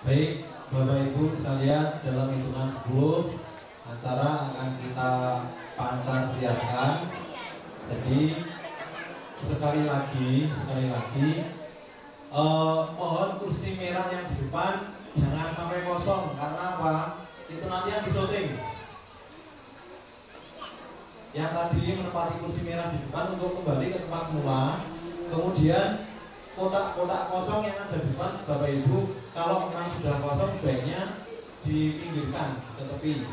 Baik, Bapak Ibu sekalian, dalam hitungan 10 acara akan kita pancar siarkan. Jadi sekali lagi mohon kursi merah yang di depan jangan sampai kosong, karena apa? Itu nanti yang disyuting. Yang tadi menempati kursi merah di depan untuk kembali ke tempat semula. Kemudian kotak-kotak kosong yang ada di depan, Bapak Ibu, kalau memang sudah kosong sebaiknya dipinggirkan ke tepi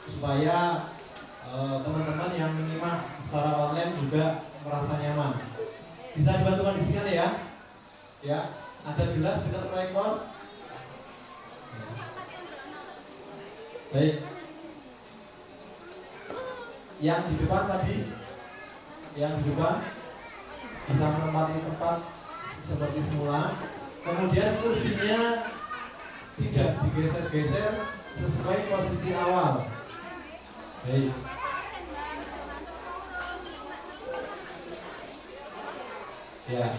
supaya teman-teman yang menyimak secara online juga merasa nyaman. Bisa dibantukan di sini ya? Ya, ada gelas dekat proyektor. Baik. Yang di depan tadi, yang di depan bisa menempati tempat seperti semula. Kemudian kursinya tidak digeser-geser sesuai posisi awal. Baik. Ya.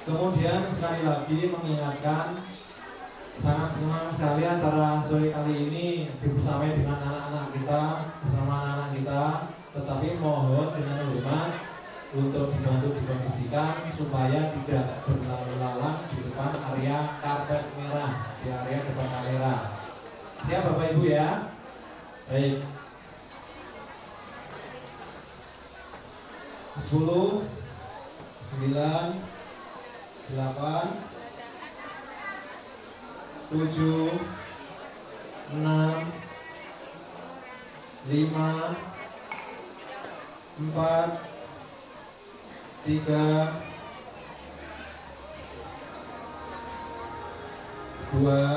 Kemudian sekali lagi mengingatkan, sangat senang sekali acara sore kali ini dibersamai dengan anak-anak kita, bersama anak-anak kita. Tetapi mohon dengan hormat untuk dibantu dikondisikan supaya tidak berlalu lalang di depan area karpet merah, di area depan kamera. Siap Bapak Ibu ya? Baik. 10, 9, 8, 7, 6, 5, 4, 3, 2,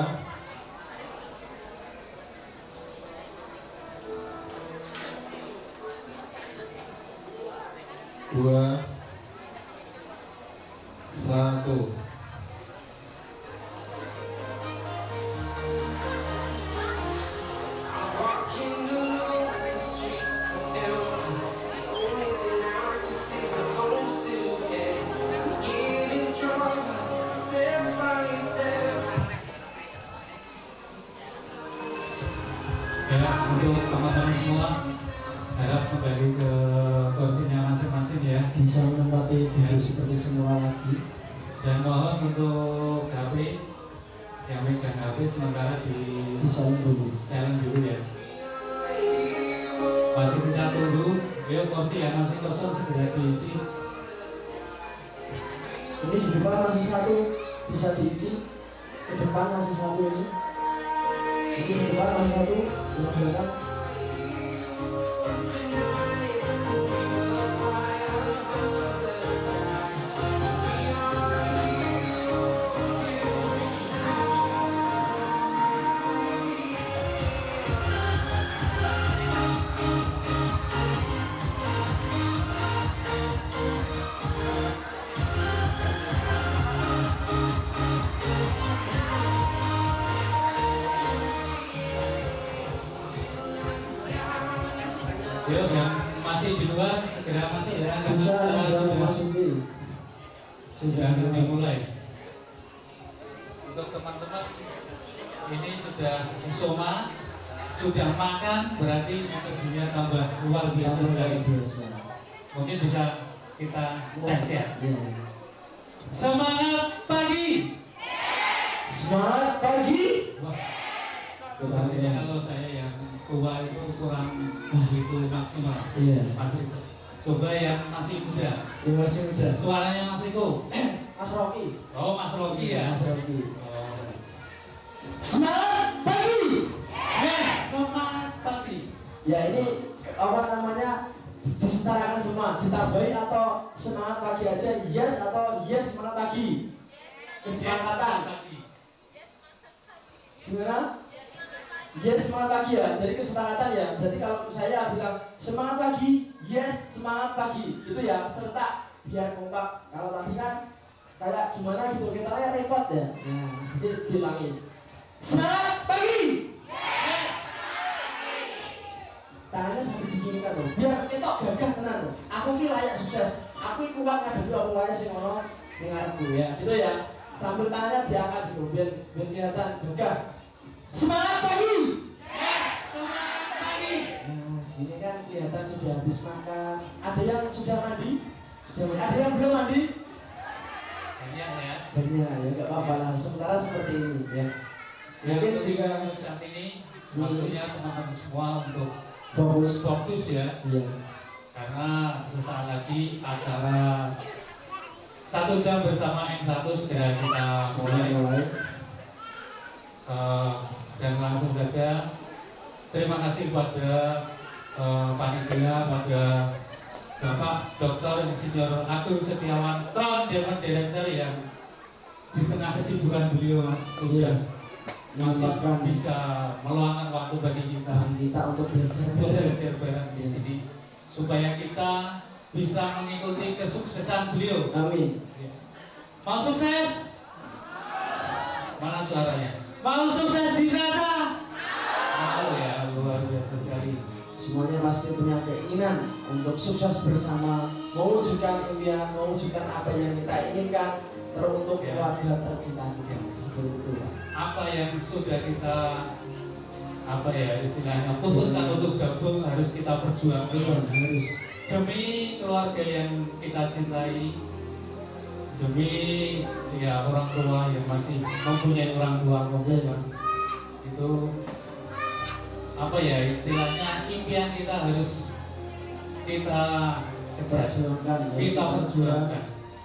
1. Untuk teman-teman semua, harap kembali ke kursinya masing-masing ya. Bisa menempati duduk seperti semula lagi. Dan mohon untuk HP yang megang HP sementara di silent dulu ya. Masih bisa tunggu, yuk kursi yang masih kosong segera diisi. Ini di depan masih satu, bisa diisi. Ke depan masih satu ini. Ini di depan masih satu, di belakang. Yuk yang masih di luar segera masuk ya. Bisa segera memasuki. Sudah dimulai. Untuk teman-teman ini sudah soma, sudah makan, berarti energinya tambah luar biasa sekali. Mungkin bisa kita tes ya. Semangat pagi. Semangat pagi. Wah, sebenarnya kalau saya yang tua itu kurang begitu maksimal. Iya. Pasti. Coba yang masih muda. Yang masih muda. Suaranya Mas Riko. Mas Rocky. Oh, Mas Rocky ya. Mas Rocky. Oh. Semangat pagi. Yes, semangat pagi. Ya ini apa namanya, disetarakan semua, ditambahin atau semangat pagi aja, yes atau yes semangat pagi. Kesepakatan. Gimana? Yes semangat pagi ya, jadi kesepakatan ya. Berarti kalau saya bilang semangat pagi, yes semangat pagi, gitu ya, serentak biar kompak. Kalau tadi kan kayak gimana gitu, kita kayak repot ya. Nah, jadi dilangin. Semangat pagi. Yes. Tangannya sampai diginikan loh, biar ketok gagah tenan loh. Aku ki layak sukses. kuwi kuat ngadepi apa wae sing ono ning ngarepku ya. Gitu ya. Sambil tangannya diangkat gitu biar kelihatan gagah. Semangat pagi. Yes, semangat pagi. Nah, ini kan kelihatan sudah habis makan. Ada yang sudah mandi? Sudah mandi. Ada yang belum mandi? Banyak ya. Banyak ya, nggak apa-apa lah. Sementara seperti ini ya. Mungkin jika saat ini waktunya teman-teman semua untuk fokus ya. Iya. Karena sesaat lagi acara 1 jam bersama N1 segera kita mulai. Dan langsung saja terima kasih pada panitia, pada Bapak Dr. Insinyur Agung Setiawan Tron Dewan Director yang di tengah kesibukan beliau sudah masih bisa meluangkan waktu bagi kita untuk belajar bareng di sini supaya kita bisa mengikuti kesuksesan beliau. Amin. Mau sukses? Mana suaranya? Mau sukses dirasa? Mau ya, luar biasa sekali. Semuanya pasti punya keinginan untuk sukses bersama, mewujudkan impian, mewujudkan apa yang kita inginkan, teruntuk keluarga tercinta kita. Seperti itu. Apa yang sudah kita istilahnya putuskan untuk gabung harus kita perjuangkan. Harus. Demi keluarga yang kita cintai, demi ya orang tua yang masih mempunyai orang tua itu istilahnya impian kita harus kita kejar, kita perjuangkan.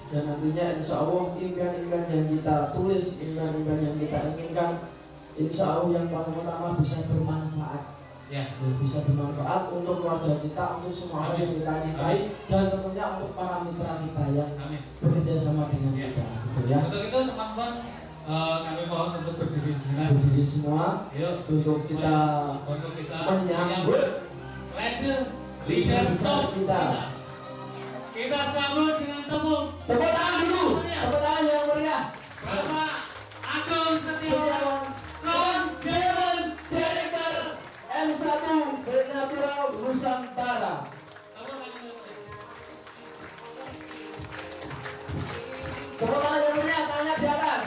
Dan nantinya insya Allah impian-impian yang kita tulis, impian-impian yang kita inginkan, insya Allah yang paling utama bisa bermanfaat. Ya. Bisa bermanfaat untuk keluarga kita, untuk semua orang yang kita cintai, dan tentunya untuk para mitra kita yang bekerja sama dengan kita. Gitu ya. Untuk itu teman-teman kami mohon untuk berdiri di sini. Berdiri semua. Yuk, untuk kita menyambut leader besar kita. Kita sambut dengan tepuk tangan dulu. Tepuk tangan yang meriah. Bapak Agung Setiawan Tron Dewan Director M1 Bernatural Nusantara. Tepuk tangan yang meriah, tangannya di atas.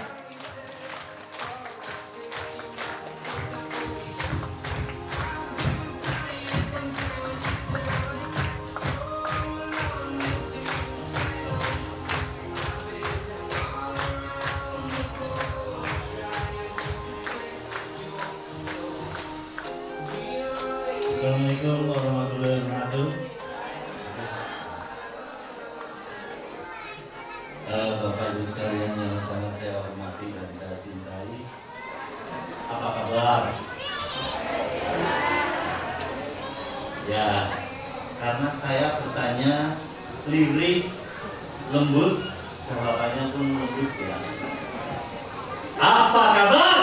Assalamualaikum warahmatullahi wabarakatuh. Bapak Ibu sekalian yang sangat saya hormati dan saya cintai, apa kabar? Ya, karena saya bertanya lirik, lembut, jawabannya pun lembut ya. Apa kabar?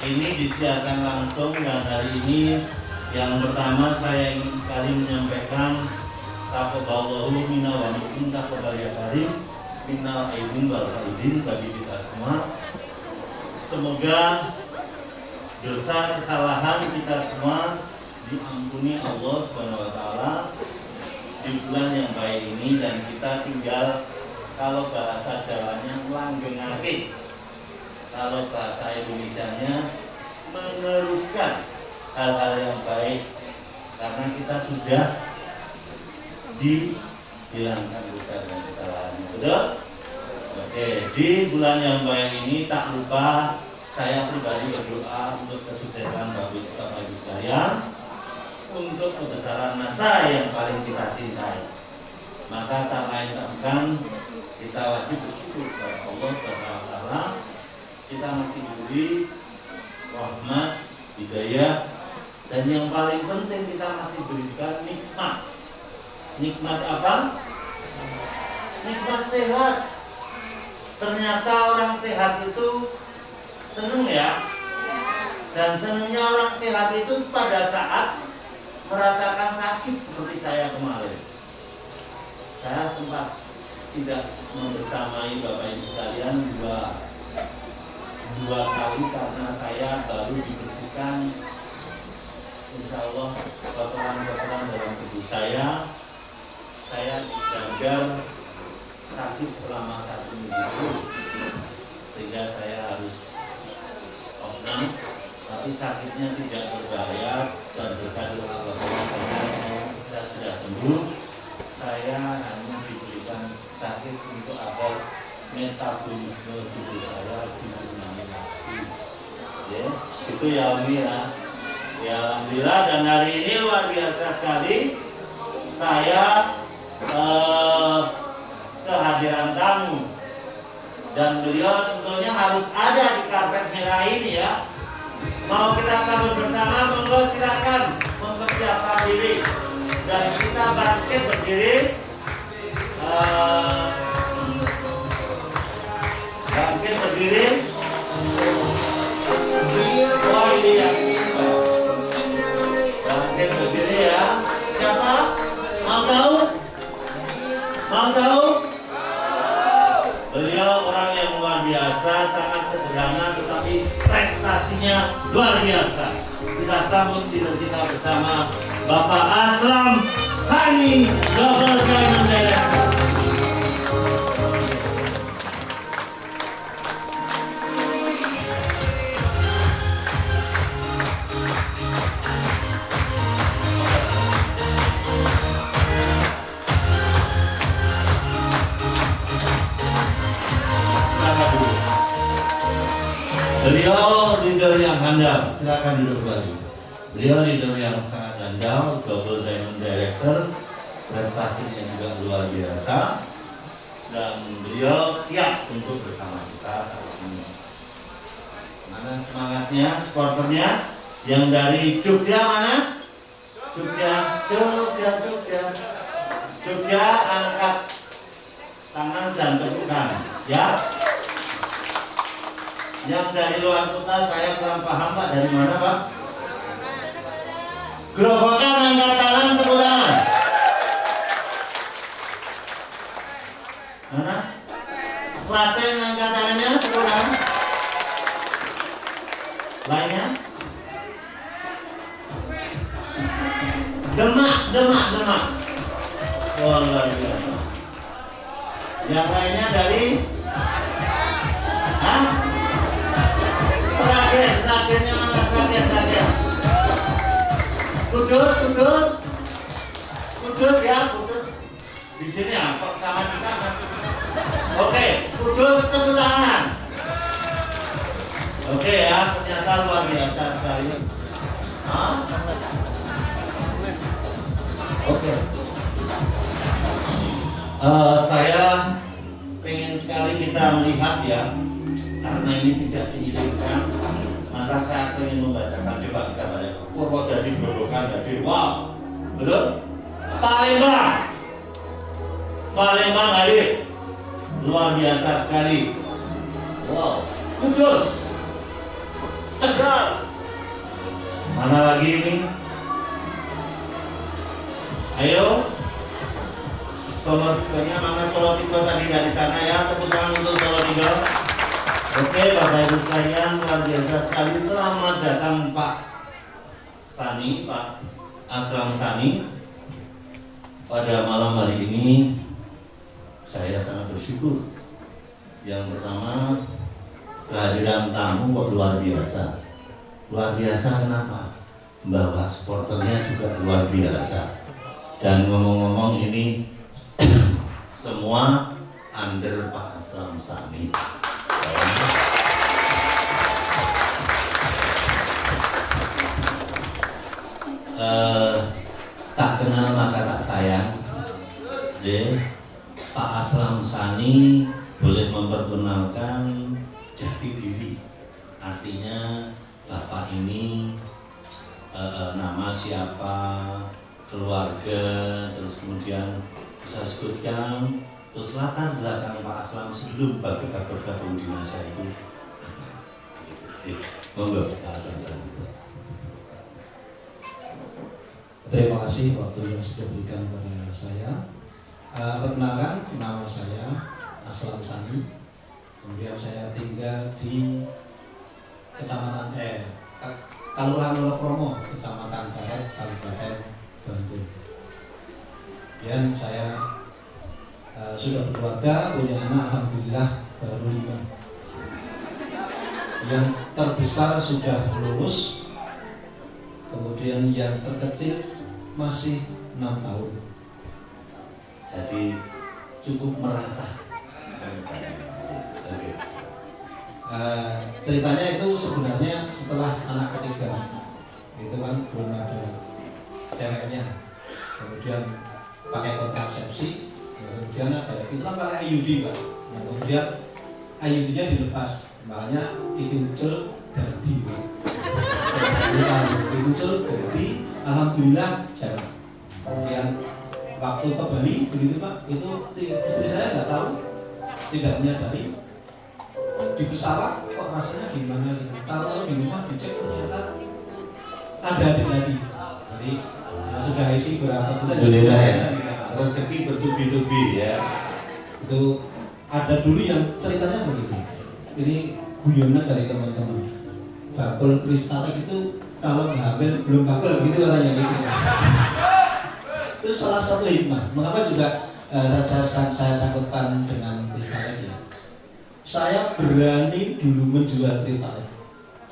Ini disiarkan langsung dan hari ini yang pertama saya ingin sekali menyampaikan taqabbalallahu minna wa minkum taqabbal ya karim minal aidin wal faizin bagi kita semua. Semoga dosa kesalahan kita semua diampuni Allah Subhanahu wa taala di bulan yang baik ini, dan kita tinggal, kalau bahasa Jawanya langgengake, kalau bahasa Indonesianya meneruskan hal-hal yang baik, karena kita sudah dihilangkan dosa dan kesalahan. Betul? Oke, di bulan yang baik ini tak lupa saya pribadi berdoa untuk kesuksesan Bapak Ibu sekalian, untuk kebesaran masa yang paling kita cintai. Maka tak lain tak bukan kita wajib bersyukur kepada Allah Subhanahu wa taala. Kita masih diberi rahmat, hidayah, dan yang paling penting kita masih berikan nikmat. Nikmat apa? Nikmat sehat. Ternyata orang sehat itu seneng ya. Dan senengnya orang sehat itu pada saat merasakan sakit seperti saya kemarin. Saya sempat tidak membersamai Bapak Ibu sekalian dua kali karena saya baru dibersihkan menyaksikan insya Allah kotoran-kotoran dalam tubuh saya gagal sakit selama 1 minggu, sehingga saya harus opnam, tapi sakitnya tidak berbahaya dan berkat doa bahwa saya sudah sembuh. Saya hanya diberikan sakit untuk agar metabolisme tubuh saya diulangi lagi. Ya, itu ya Umi ya. Ya alhamdulillah, dan hari ini luar biasa sekali saya kehadiran tamu, dan beliau sebetulnya harus ada di karpet merah ini ya. Mau kita sambut bersama, monggo silakan mempersiapkan diri dan kita bangkit berdiri. Bangkit berdiri. Oh ini ya. Bangkit berdiri ya. Siapa? Mau tahu? Mau tahu? Beliau orang yang luar biasa, sangat sederhana tetapi prestasinya luar biasa. Kita sambut tidur kita bersama Bapak Aslam Sani, Global Diamond Director. Beliau leader yang handal, silakan duduk kembali. Beliau leader yang sangat handal, Global Diamond Director, prestasinya juga luar biasa, dan beliau siap untuk bersama kita saat ini. Mana semangatnya, supporternya? Yang dari Jogja mana? Jogja, angkat tangan dan tepukan, ya. Yang dari luar kota saya kurang paham Pak, dari mana Pak? Gerobokan angkat tangan, tepuk tangan. Mana? Klaten angkat tangannya, tepuk tangan. Lainnya? Demak. Oh, luar biasa. Yang lainnya dari? Hah? Sragen mana? Sragen. Kudus ya, Kudus. Di sini apa sama di sana? Oke, Kudus tepuk tangan. Oke ya, ternyata luar biasa sekali. Hah? Oke. Saya pengen sekali kita melihat ya. Karena ini tidak diizinkan, maka saya ingin membacakan, coba kita baca. Purwodadi Grobogan hadir. Wow, betul? Palembang hadir, luar biasa sekali. Wow, Kudus, Tegal, mana lagi ini? Ayo, Solo Tiga-nya, mana Solo Tiga tadi dari sana ya? Tepuk tangan untuk Solo Tiga. Oke, Bapak Ibu sekalian, luar biasa sekali. Selamat datang Pak Sani, Pak Aslam Sani. Pada malam hari ini saya sangat bersyukur. Yang pertama, kehadiran tamu kok luar biasa. Luar biasa kenapa? Bahwa supporternya juga luar biasa. Dan ngomong-ngomong ini semua under Pak Aslam Sani. Tak kenal maka tak sayang. Pak Aslam Sani boleh memperkenalkan jati diri. Artinya Bapak ini nama siapa, keluarga, terus kemudian bisa sebutkan terus latar belakang Pak Aslam sebelum Bapak bergabung di masa itu apa? Monggo Pak Aslam Sani. Terima kasih waktu yang sudah diberikan kepada saya. Perkenalkan, nama saya Aslam Sani. Kemudian saya tinggal di Kelurahan Wonokromo, Kecamatan Karet, Kabupaten Bantul. Dan saya sudah berkeluarga, punya anak, alhamdulillah baru 5. Yang terbesar sudah lulus, kemudian yang terkecil masih 6 tahun. Jadi Cukup merata. Oke. Ceritanya itu sebenarnya setelah anak ketiga, itu kan belum ada ceweknya, kemudian pakai kontrasepsi, kemudian ada itu kan pakai IUD Pak. Nah, kemudian IUD-nya dilepas, makanya dikucul dadi Pak. Dikucul dadi, alhamdulillah cewek. Kemudian waktu ke Bali begitu Pak, itu istri saya nggak tahu, tidak menyadari. Di pesawat kok rasanya gimana gitu. Tahu di rumah dicek ternyata ada adik lagi. Jadi sudah isi berapa bulan. Alhamdulillah ya. Rezeki bertubi-tubi ya. Itu ada dulu yang ceritanya begitu. Ini guyonan dari teman-teman. Bakul kristalik itu kalau nggak hamil belum bakul gitu katanya gitu. Itu salah satu hikmah. Mengapa juga saya sangkutkan dengan kristalik ya? Saya berani dulu menjual kristalik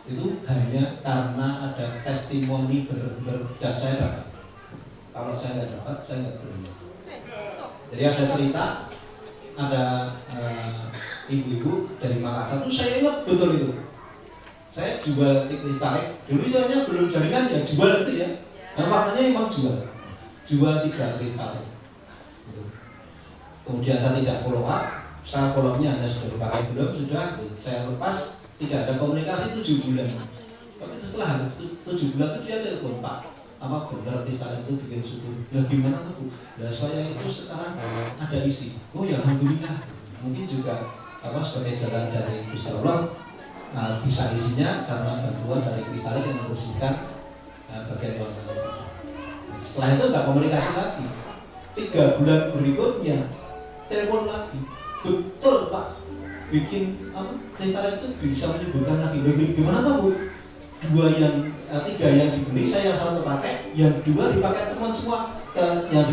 itu hanya karena ada testimoni dan saya dapat. Kalau saya nggak dapat, saya nggak berani. Jadi ada cerita, ada ibu-ibu dari Makassar itu saya ingat betul itu. Saya jual kristalik, dulu misalnya belum jaringan ya jual itu ya. Dan faktanya memang jual 3 kristalik. Gitu. Kemudian saya tidak follow up. Saya follow-nya hanya sudah dipakai belum, sudah saya lepas, tidak ada komunikasi 7 bulan. Tapi setelah 7 bulan itu dia telepon, Pak, apa benar kristalik itu bikin subur? Nah gimana tuh? Nah saya itu sekarang ada isi. Oh ya alhamdulillah. Mungkin juga sebagai jalan dari Gusti Allah bisa isinya karena bantuan dari kristalik yang membersihkan bagian luar dalam. Setelah itu nggak komunikasi lagi. 3 bulan berikutnya telepon lagi. Betul Pak, bikin kristalik itu bisa menyembuhkan lagi. Gimana tahu? 3 yang dibeli saya satu pakai, yang 2 dipakai teman semua, yang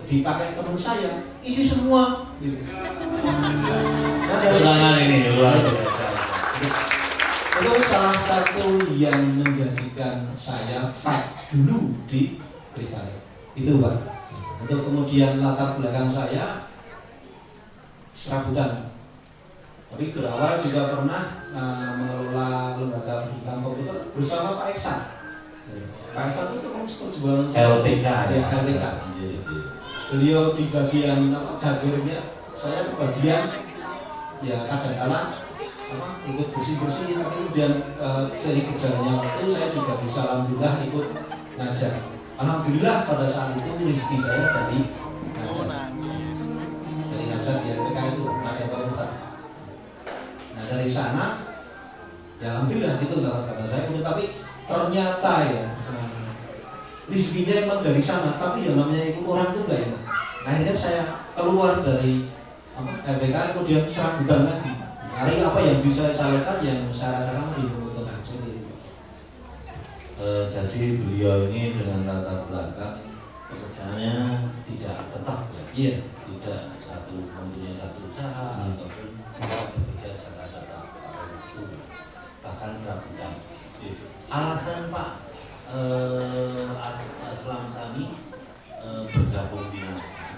dipakai teman saya, isi semua. Gitu. Ulangan ini luar biasa. Itu salah satu yang menjadikan saya fight dulu di kristalik. Itu Pak. Untuk kemudian latar belakang saya serabutan. Tapi berawal juga pernah mengelola lembaga pendidikan komputer bersama Pak Eksan. Pak Eksan itu kan perjuangan LPK ya, LPK. Beliau di bagian hardware-nya, saya di bagian ya kadang-kadang ikut bersih-bersih. Kemudian seri berjalannya waktu saya juga bisa alhamdulillah ikut ngajar. Alhamdulillah pada saat itu rezeki saya dari ngajar. Dari ngajar di LPK itu ngajar komputer. Nah dari sana, ya alhamdulillah itu dalam kata saya. Tapi ternyata ya rezekinya emang dari sana. Tapi yang namanya ikut orang itu enggak ya. Akhirnya saya keluar dari LPK, kemudian serabutan lagi. Hari apa yang bisa saya lakukan yang saya rasakan lebih menguntungkan sendiri. Jadi beliau ini dengan latar belakang pekerjaannya tidak tetap ya. Iya. Tidak mempunyai satu usaha ataupun bekerja secara tetap, bahkan serabutan. Alasan Pak Aslam Sani bergabung di NASA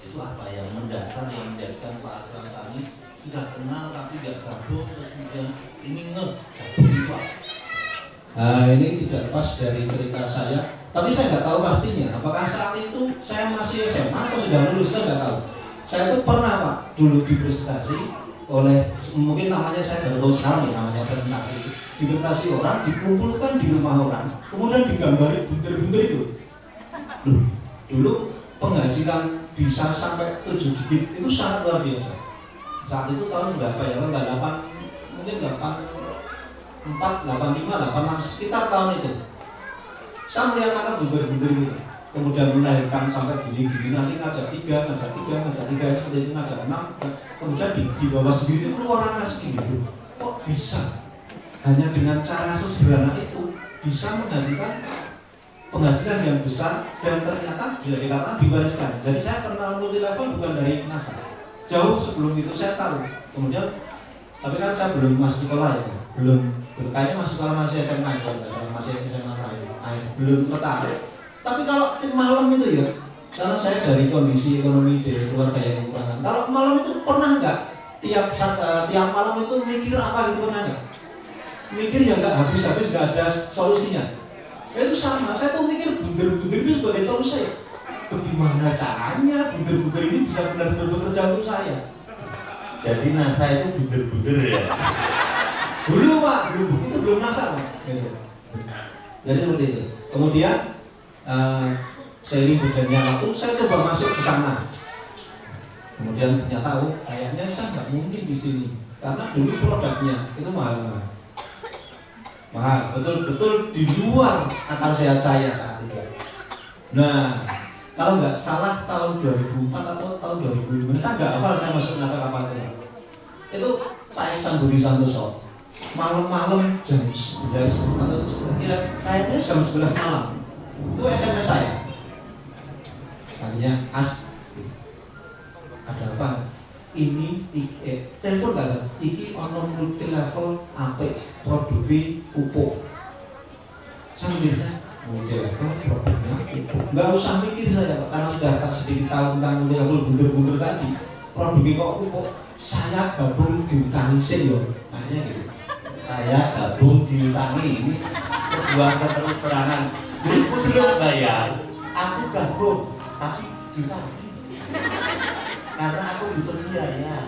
itu apa yang mendasar yang menjadikan Pak Aslam Sani sudah kenal tapi nggak gabung terus kemudian ini gabung itu apa? Ini tidak lepas dari cerita saya. Tapi saya nggak tahu pastinya. Apakah saat itu saya masih SMA atau sudah lulus, saya nggak tahu. Saya itu pernah Pak dulu dipresentasi oleh, mungkin namanya saya baru tahu sekarang ya namanya presentasi. Dipresentasi orang, dikumpulkan di rumah orang, kemudian digambari buntir-buntir itu. Loh, dulu penghasilan bisa sampai 7 digit itu sangat luar biasa. Saat itu tahun berapa ya? Enggak 8, mungkin 84, 85, 86 sekitar tahun itu. Saya melihat angka buntir-buntir itu. Kemudian melahirkan sampai gini-gini, nanti ngajak 3 seperti itu, ngajak 6. Kemudian di bawah sendiri itu keluar angka segini. Kok bisa? Hanya dengan cara sesederhana itu bisa menghasilkan penghasilan yang besar dan ternyata bisa dikatakan diwariskan. Jadi saya kenal multi level bukan dari NASA. Jauh sebelum itu saya tahu. Kemudian, tapi kan saya belum masih sekolah ya, belum kayaknya masih sekolah, masih SMA itu, masih SMA belum tertarik. Tapi kalau malam itu ya, karena saya dari kondisi ekonomi dari keluarga yang kekurangan. Kalau malam itu pernah nggak tiap malam itu mikir apa gitu, pernah nggak? Mikir yang nggak habis-habis, nggak ada solusinya. Itu sama, saya tuh mikir bunder-bunder itu sebagai solusi. Bagaimana caranya bunder-bunder ini bisa benar-benar bekerja untuk saya? Jadi NASA itu bunder-bunder ya. Dulu Pak, itu belum NASA Pak. Gitu. Jadi seperti itu. Kemudian seiring berjalannya waktu, saya coba masuk ke sana. Kemudian ternyata kayaknya saya nggak mungkin di sini karena dulu produknya itu mahal, betul-betul di luar akal sehat saya saat itu. Nah, kalau nggak salah tahun 2004 atau tahun 2005, saya nggak hafal saya masuk NASA kapan itu Pak Ihsan Budi Santoso. Malam-malam jam 11 atau kayaknya jam 11 malam itu SMS saya. Tanya, ada apa? Ini telepon gak? Iki ono multi level apik produknya pupuk. Saya mikirnya multi level produknya pupuk. Nggak usah mikir saya Pak, karena sudah tak sedikit tahu tentang multi level bundur-bundur tadi. Produknya kok pupuk. Saya gabung diutangi sen loh. Akhirnya gitu. Saya gabung diutangi, ini sebuah keterus-terangan. Jadi putri bayar, aku gabung, tapi diutangi. Karena aku butuh biaya.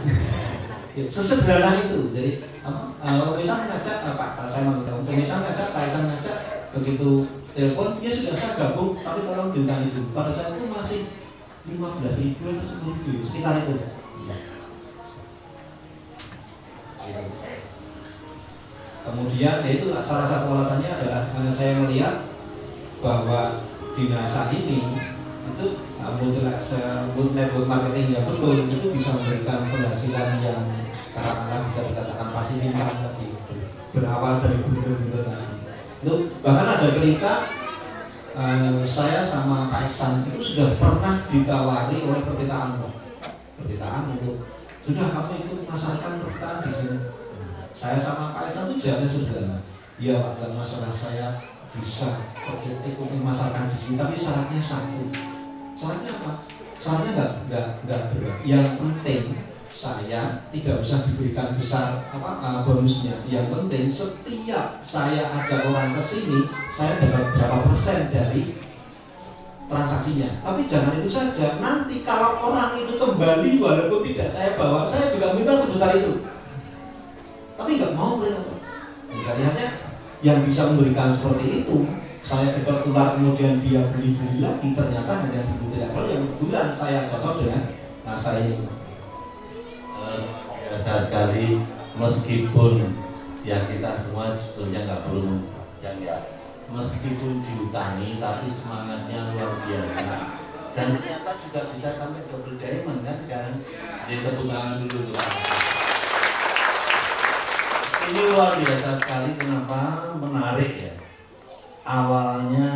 Sesederhana itu. Jadi pemirsa ngajak Pak, saya mau tahu. Pemirsa ngajak, Pak Ihsan ngajak, begitu telepon, ya sudah saya gabung, tapi tolong diutangi dulu. Pada saat itu masih 15.000 atau 10.000 sekitar itu. Kemudian itu salah satu alasannya adalah saya melihat bahwa di NASA ini itu network marketing yang betul itu bisa memberikan penghasilan yang katakanlah bisa dikatakan pasif income tadi, berawal dari bunder-bunder tadi. Itu bahkan ada cerita saya sama Pak Ihsan itu sudah pernah ditawari oleh percintaan untuk sudah kamu itu masarkan percintaan di sini. Saya sama Pak Ihsan itu jawabannya sederhana. Iya Pak, gak masalah, saya bisa ikut masarkan di sini, tapi syaratnya satu. Syaratnya apa? Syaratnya nggak berat. Yang penting saya tidak usah diberikan besar bonusnya. Yang penting setiap saya ajak orang ke sini, saya dapat berapa persen dari transaksinya. Tapi jangan itu saja. Nanti kalau orang itu kembali walaupun tidak saya bawa, saya juga minta sebesar itu. Tapi nggak mau beliau. Lihatnya yang bisa memberikan seperti itu. Saya kebetulan kemudian dia beli lagi, ternyata hanya di multi level yang kebetulan saya cocok dengan NASA ini. Biasa sekali, meskipun ya kita semua sebetulnya nggak perlu yang ya, meskipun diutangi tapi semangatnya luar biasa dan ternyata juga bisa sampai double diamond kan sekarang. Jadi tepuk tangan dulu tuh. Ini luar biasa sekali, kenapa menarik ya? Awalnya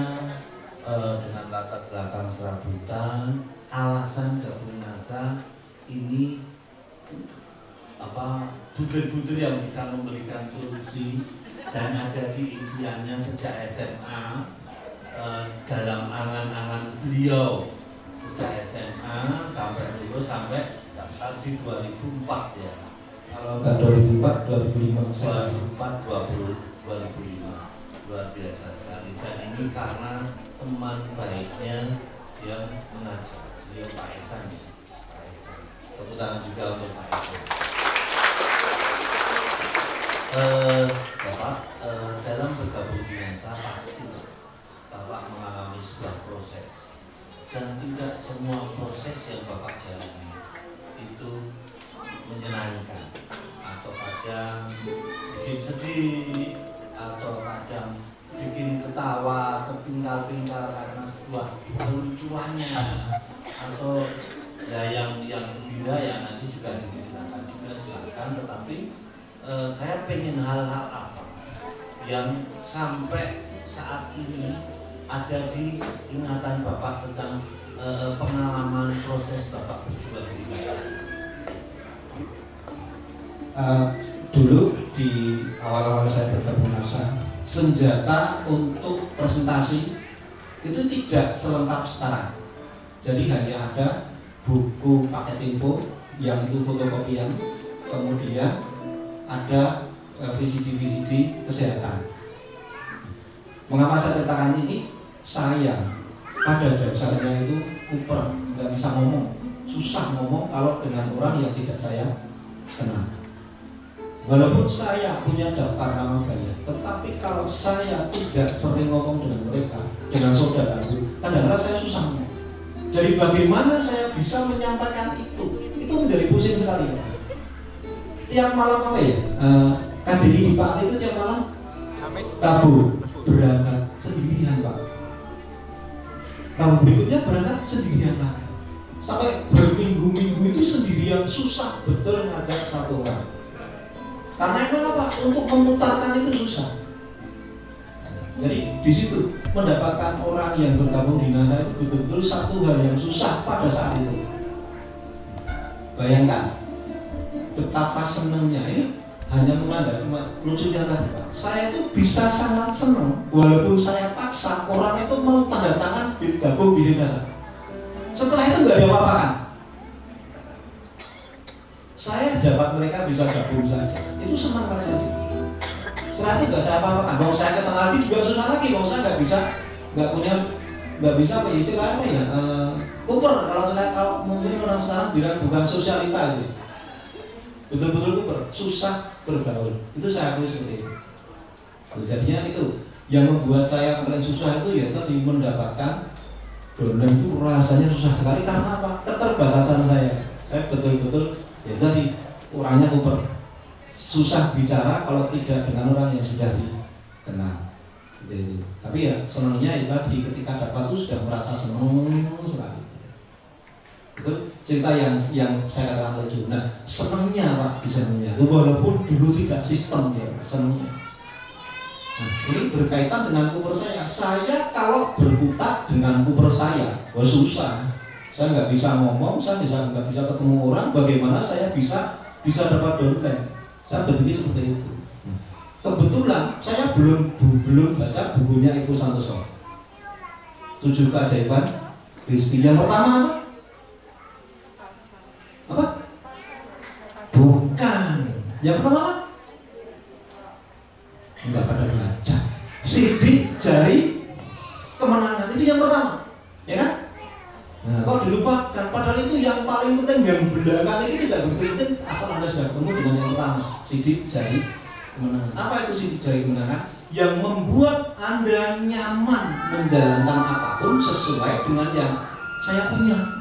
dengan latar belakang serabutan, alasan gabung NASA ini buder-buder yang bisa memberikan solusi dan ada di impiannya sejak SMA, dalam angan-angan beliau sejak SMA sampai lulus sampai daftar di 2004 ya. Kalau nggak 2004, 2005 2005 luar biasa sekali. Dan ini karena teman baiknya yang mengajar, beliau Pak Ihsan ya. Pak Ihsan. Tepuk tangan juga untuk Pak Ihsan. Bapak dalam bergabung di NASA pasti Bapak mengalami sebuah proses dan tidak semua proses yang Bapak jalani itu menyenangkan, atau kadang bikin sedih, atau kadang bikin ketawa terpingkal-pingkal karena sebuah kelucuannya, atau ya yang gembira ya nanti juga diceritakan juga silakan. Tetapi saya pengen hal-hal apa yang sampai saat ini ada di ingatan Bapak tentang pengalaman proses Bapak berjuang di masa ini? Dulu di awal-awal saya bergabung NASA, senjata untuk presentasi itu tidak selengkap sekarang. Jadi hanya ada buku paket info yang itu fotokopian, kemudian ada VCD kesehatan. Mengapa saya katakan ini? Saya pada dasarnya itu kuper, nggak bisa ngomong, susah ngomong kalau dengan orang yang tidak saya kenal. Walaupun saya punya daftar nama banyak, tetapi kalau saya tidak sering ngomong dengan mereka, dengan saudaraku, kadang-kadang saya susah ngomong. Jadi bagaimana saya bisa menyampaikan itu menjadi pusing sekali. Tiap malam apa ya? KDI di Pak itu tiap malam Rabu berangkat sendirian Pak. Rabu berikutnya berangkat sendirian lagi. Sampai berminggu-minggu itu sendirian, susah betul ngajak satu orang. Karena emang apa? Untuk memutarkan itu susah. Jadi di situ mendapatkan orang yang bergabung di NASA itu betul-betul satu hal yang susah pada saat itu. Bayangkan betapa senangnya ini. Hanya mengandalkan lucunya tadi Pak. Saya itu bisa sangat senang walaupun saya paksa orang itu mau tanda tangan gabung di NASA. Setelah itu nggak ada apa-apa kan? Saya dapat mereka bisa gabung saja. Itu senang mereka. Setelah itu nggak saya apa-apa kan? Mau saya kesana lagi juga susah lagi. Mau saya nggak bisa apa istilahnya ya? Kuper kalau mungkin orang sekarang bilang bukan sosialita gitu. Betul-betul kuper, susah bergaul. Itu saya akui seperti itu. Jadinya itu yang membuat saya paling susah itu ya tadi mendapatkan downline itu rasanya susah sekali karena apa? Keterbatasan saya. Saya betul-betul ya tadi orangnya kuper, susah bicara kalau tidak dengan orang yang sudah dikenal. Gitu. Tapi ya senangnya itu tadi ketika dapat itu sudah merasa senang sekali. Itu cerita yang saya katakan lucu. Nah, senangnya Pak di senangnya. Walaupun dulu tidak sistem ya senangnya. Nah, ini berkaitan dengan kuper saya. Saya kalau berkutat dengan kuper saya, susah. Saya nggak bisa ngomong, saya nggak bisa ketemu orang. Bagaimana saya bisa dapat downline? Saya berpikir seperti itu. Kebetulan saya belum baca bukunya Ibu Santoso. 7 Keajaiban Rizki. Yang pertama apa? Bukan. Yang pertama apa? Enggak pada baca. Sidik jari kemenangan itu yang pertama, ya kan? Nah, kok dilupakan? Padahal itu yang paling penting, yang belakang ini tidak begitu penting asal Anda sudah ketemu dengan yang pertama, sidik jari kemenangan. Apa itu sidik jari kemenangan? Yang membuat Anda nyaman menjalankan apapun sesuai dengan yang saya punya.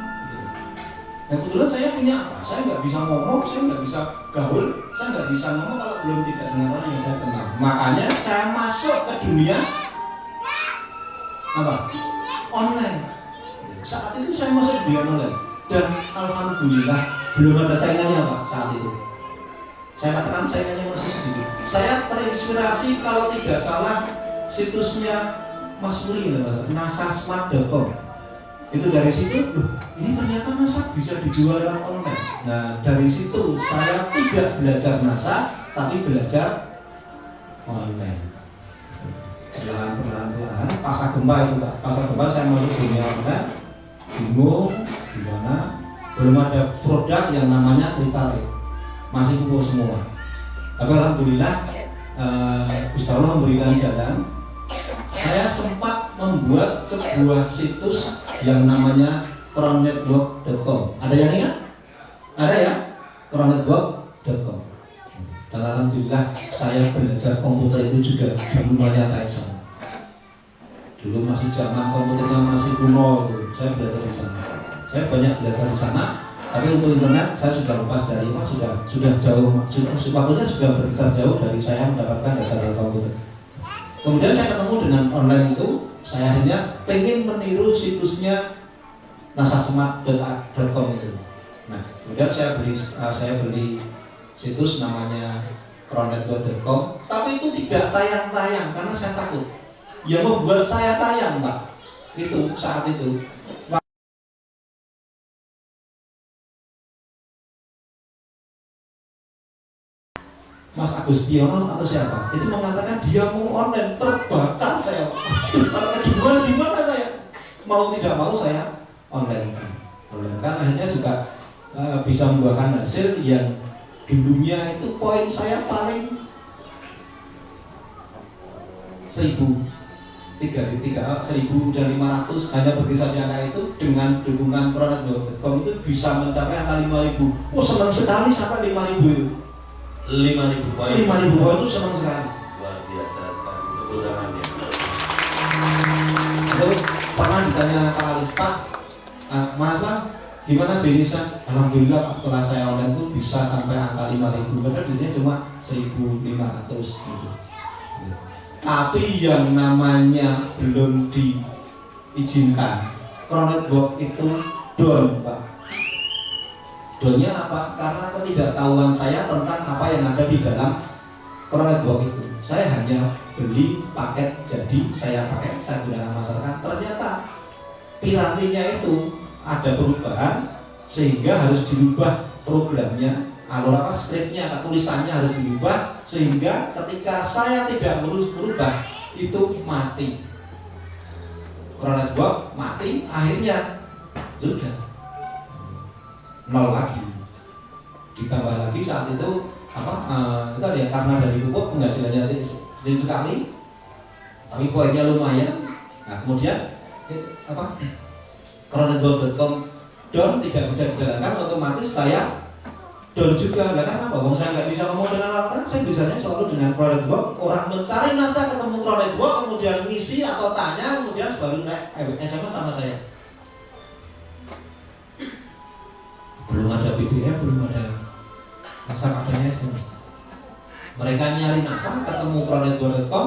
Yang kebetulan saya punya apa? Saya nggak bisa ngomong, saya nggak bisa gaul, saya nggak bisa ngomong kalau belum tidak dengan orang yang saya kenal. Makanya saya masuk ke dunia apa? Online. Saat itu saya masuk di dunia online dan alhamdulillah belum ada saingannya Pak saat itu. Saya katakan saingannya masih sedikit. Saya terinspirasi kalau tidak salah situsnya Mas Muri, nasasmart.com. Itu dari situ, ini ternyata NASA bisa dijual lewat online. Nah dari situ saya tidak belajar NASA, tapi belajar online. Perlahan-lahan, pasca gempa itu Pak. Pasca gempa saya masuk dunia online, bingung gimana, belum ada produk yang namanya Crystalline, masih kumpul semua. Tapi alhamdulillah, Gusti Allah memberikan jalan. Saya sempat membuat sebuah situs yang namanya crownnetwork.com. Ada yang ingat? Ada ya? crownnetwork.com. Dan alhamdulillah saya belajar komputer itu juga di rumahnya Tyson. Dulu masih zaman komputernya masih kuno itu. Saya belajar di sana. Saya banyak belajar di sana. Tapi untuk internet saya sudah lepas dari sudah jauh. Waktunya sudah berkisar jauh dari saya mendapatkan dasar komputer. Kemudian saya ketemu dengan online itu, saya akhirnya pengen meniru situsnya nasasmart.com itu. Nah, kemudian saya beli situs namanya kronetwork.com, tapi itu tidak tayang-tayang karena saya takut. Yang membuat saya tayang, Pak, itu saat itu Mas Agustiono atau siapa itu mengatakan dia mau online, terbakar saya. Gimana saya mau tidak mau saya online kan akhirnya juga bisa membuahkan hasil yang dulunya itu poin saya paling 1.500 hanya berkisar di angka itu. Dengan dukungan kronetwork.com itu bisa mencapai angka 5.000. Oh, senang sekali sampai 5.000 itu. 5.000 poin. 5.000 poin itu senang sekali. Luar biasa sekali itu undangannya. Itu pernah ditanya kali, Pak, Mas gimana bisnisnya? Alhamdulillah Pak, setelah saya online itu bisa sampai angka 5.000. Padahal biasanya cuma 1.500 gitu. Tapi yang namanya belum diizinkan, kronetwork itu down, Pak. Downnya apa? Karena ketidaktahuan saya tentang apa yang ada di dalam kronetwork itu. Saya hanya beli paket jadi saya pakai, saya gunakan masyarakat. Ternyata pirantinya itu ada perubahan sehingga harus dirubah programnya, atau skripnya, tulisannya harus dirubah sehingga ketika saya tidak merubah itu mati. Kronetwork mati, akhirnya sudah nol lagi. Ditambah lagi saat itu tadi ya, karena dari pupuk penghasilannya kecil sekali, tapi poinnya lumayan. Nah kemudian kronetwork.com down, tidak bisa dijalankan, otomatis saya down juga. Nah, karena apa? Saya nggak bisa ngomong dengan orang, saya bisanya selalu dengan kronetwork. Orang mencari nasa ketemu kronetwork, kemudian ngisi atau tanya, kemudian baru naik SMS sama saya. Belum ada BBM, belum ada nasa, adanya SMS. Mereka nyari nasa ketemu kronetwork.com,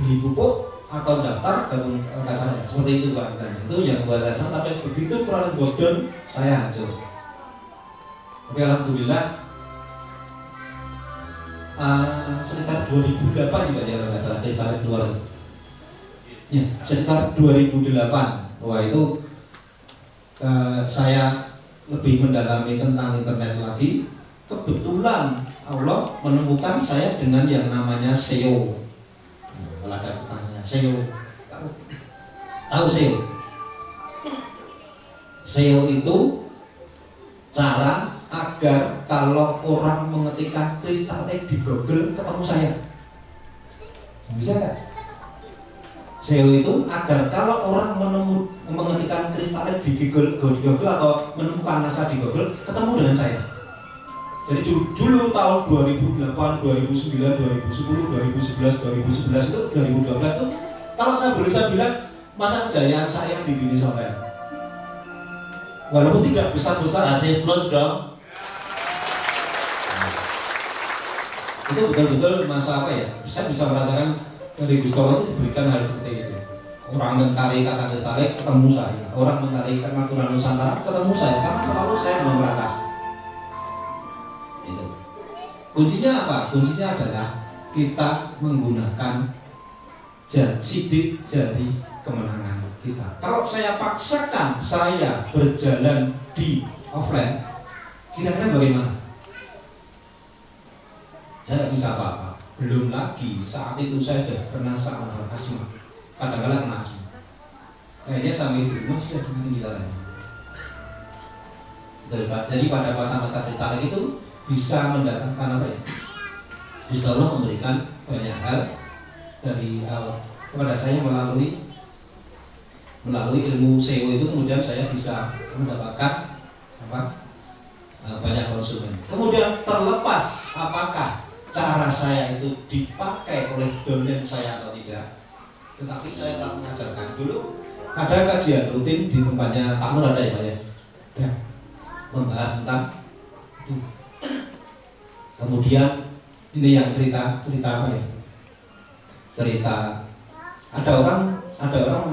beli pupuk atau daftar gabung kasarnya, seperti itu Pak. Itu yang buat saya. Tapi begitu kronetwork down, saya hancur. Tapi alhamdulillah sekitar 2008 juga ya, nggak salah, ditarik keluar. Ya, sekitar 2008. Wah itu saya lebih mendalami tentang internet lagi. Kebetulan Allah menemukan saya dengan yang namanya SEO. Kalau ada pertanyaan, SEO, tahu SEO? SEO itu cara agar kalau orang mengetikkan kristal egg di Google ketemu saya. Bisa nggak? SEO itu agar kalau orang mengetikkan kristal egg di Google atau menemukan NASA di Google ketemu dengan saya. Jadi dulu tahun 2008, 2009, 2010, 2011, 2011 itu 2012 itu kalau saya boleh saya bilang masa kejayaan saya di dunia online. Walaupun tidak besar-besar, AC plus dong. itu betul-betul masa apa ya? Saya bisa merasakan dari Gus Dur itu diberikan hal seperti itu. Orang mencari kata tertarik ketemu saya, orang mencari Natuna Nusantara ketemu saya, karena selalu saya memeratas. Itu. Kuncinya apa? Kuncinya adalah kita menggunakan sidik jari kemenangan kita. Kalau saya paksakan saya berjalan di offline, kira-kira bagaimana? Saya tidak bisa apa-apa. Belum lagi saat itu saya sudah pernah sama asma, kadang-kadang kena asma. Kayaknya sama itu, sudah dengan gejalanya. Jadi pada masa-masa detail itu bisa mendatangkan apa ya? Gusti Allah memberikan banyak hal dari kepada saya melalui ilmu SEO itu, kemudian saya bisa mendapatkan banyak konsumen. Kemudian terlepas apakah cara saya itu dipakai oleh domain saya atau tidak, tetapi saya tak mengajarkan. Dulu ada kajian rutin di tempatnya Pak Nur, ada ya Pak ya? Ya. Membahas tentang itu. Kemudian ini yang cerita apa ya? Cerita ada orang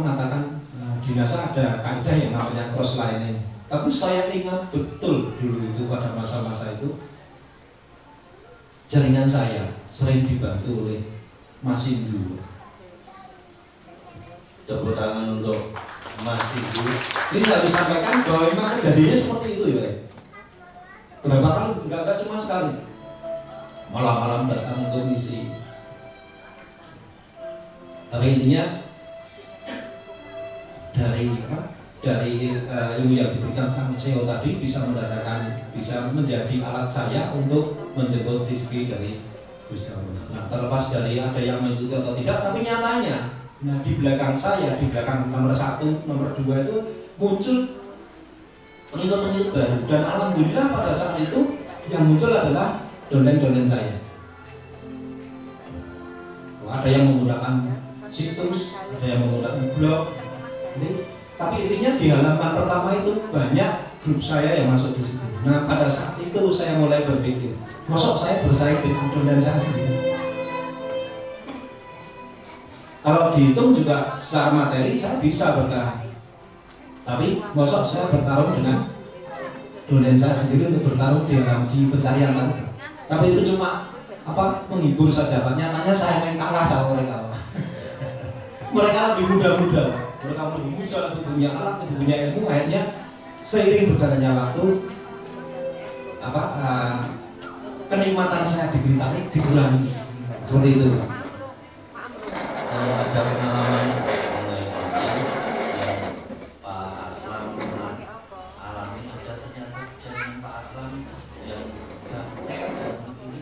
mengatakan di NASA ada kaidah yang namanya cross lining. Tapi saya ingat betul dulu itu pada masa-masa itu jaringan saya sering dibantu oleh Mas Indu. Tepuk tangan untuk Mas Ibu. Ini harus sampaikan bahwa memang kejadiannya seperti itu ya. Berapa kali, enggak cuma sekali. Malam-malam datang untuk misi. Tapi intinya dari ilmu yang diberikan Kang Seo tadi bisa menjadi alat saya untuk menjemput rezeki dari Gusti Allah. Nah, terlepas dari ada yang mengikuti atau tidak, tapi nyatanya, nah di belakang saya, di belakang nomor 1, nomor 2 itu muncul pengikut-pengikut baru, dan alhamdulillah pada saat itu yang muncul adalah dolen-dolen saya. Ada yang menggunakan situs, ada yang menggunakan blog. Tapi intinya di halaman pertama itu banyak grup saya yang masuk di situ. Nah pada saat itu saya mulai berpikir, masuk saya bersaing dengan dolen saya sendiri. Kalau dihitung juga secara materi saya bisa bertahan. Tapi masuk saya bertarung dengan dolen saya sendiri untuk bertarung di pencarian tadi. Tapi itu cuma menghibur saja. Nyatanya saya yang kalah sama mereka. Mereka lebih muda-muda. Mereka lebih muda, lebih punya alat, lebih punya ilmu. Akhirnya seiring berjalannya waktu, kenikmatan saya di Kristani dikurangi. Seperti itu. Ada pengalaman mengenai yang Pak Aslam pernah alami, ada ternyata jaringan Pak Aslam yang gaptek dan ini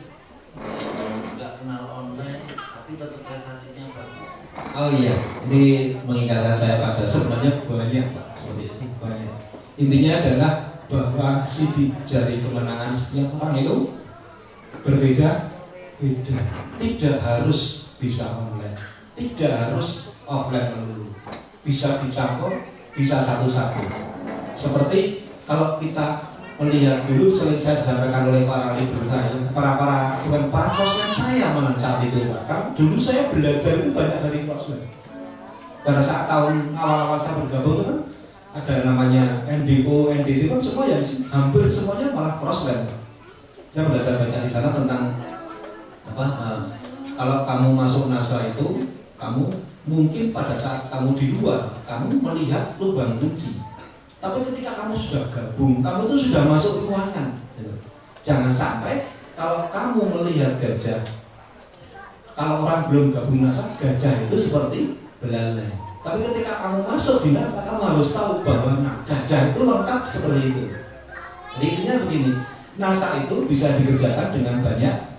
nggak kenal online tapi tetap prestasinya bagus. Oh iya, ini mengingatkan saya pada sebenarnya banyak Pak, seperti itu banyak. Intinya adalah bahwa sidik jari kemenangan setiap orang itu berbeda-beda. Tidak harus bisa online, tidak harus offline melulu, bisa dicampur, bisa satu-satu. Seperti kalau kita melihat dulu sering saya disampaikan oleh para leader saya, para koslen saya malah saat itu, kan dulu saya belajar itu banyak dari koslen. Pada saat tahun awal-awal saya bergabung kan ada namanya NDO, NDT kan semua ya hampir semuanya malah koslen. Saya belajar banyak di sana tentang kalau kamu masuk NASA itu, kamu mungkin pada saat kamu di luar, kamu melihat lubang kunci. Tapi ketika kamu sudah gabung, kamu itu sudah masuk ruangan. Jangan sampai kalau kamu melihat gajah, kalau orang belum gabung NASA, gajah itu seperti belalai. Tapi ketika kamu masuk di NASA, kamu harus tahu bahwa gajah itu lengkap seperti itu. Jadi intinya begini, NASA itu bisa dikerjakan dengan banyak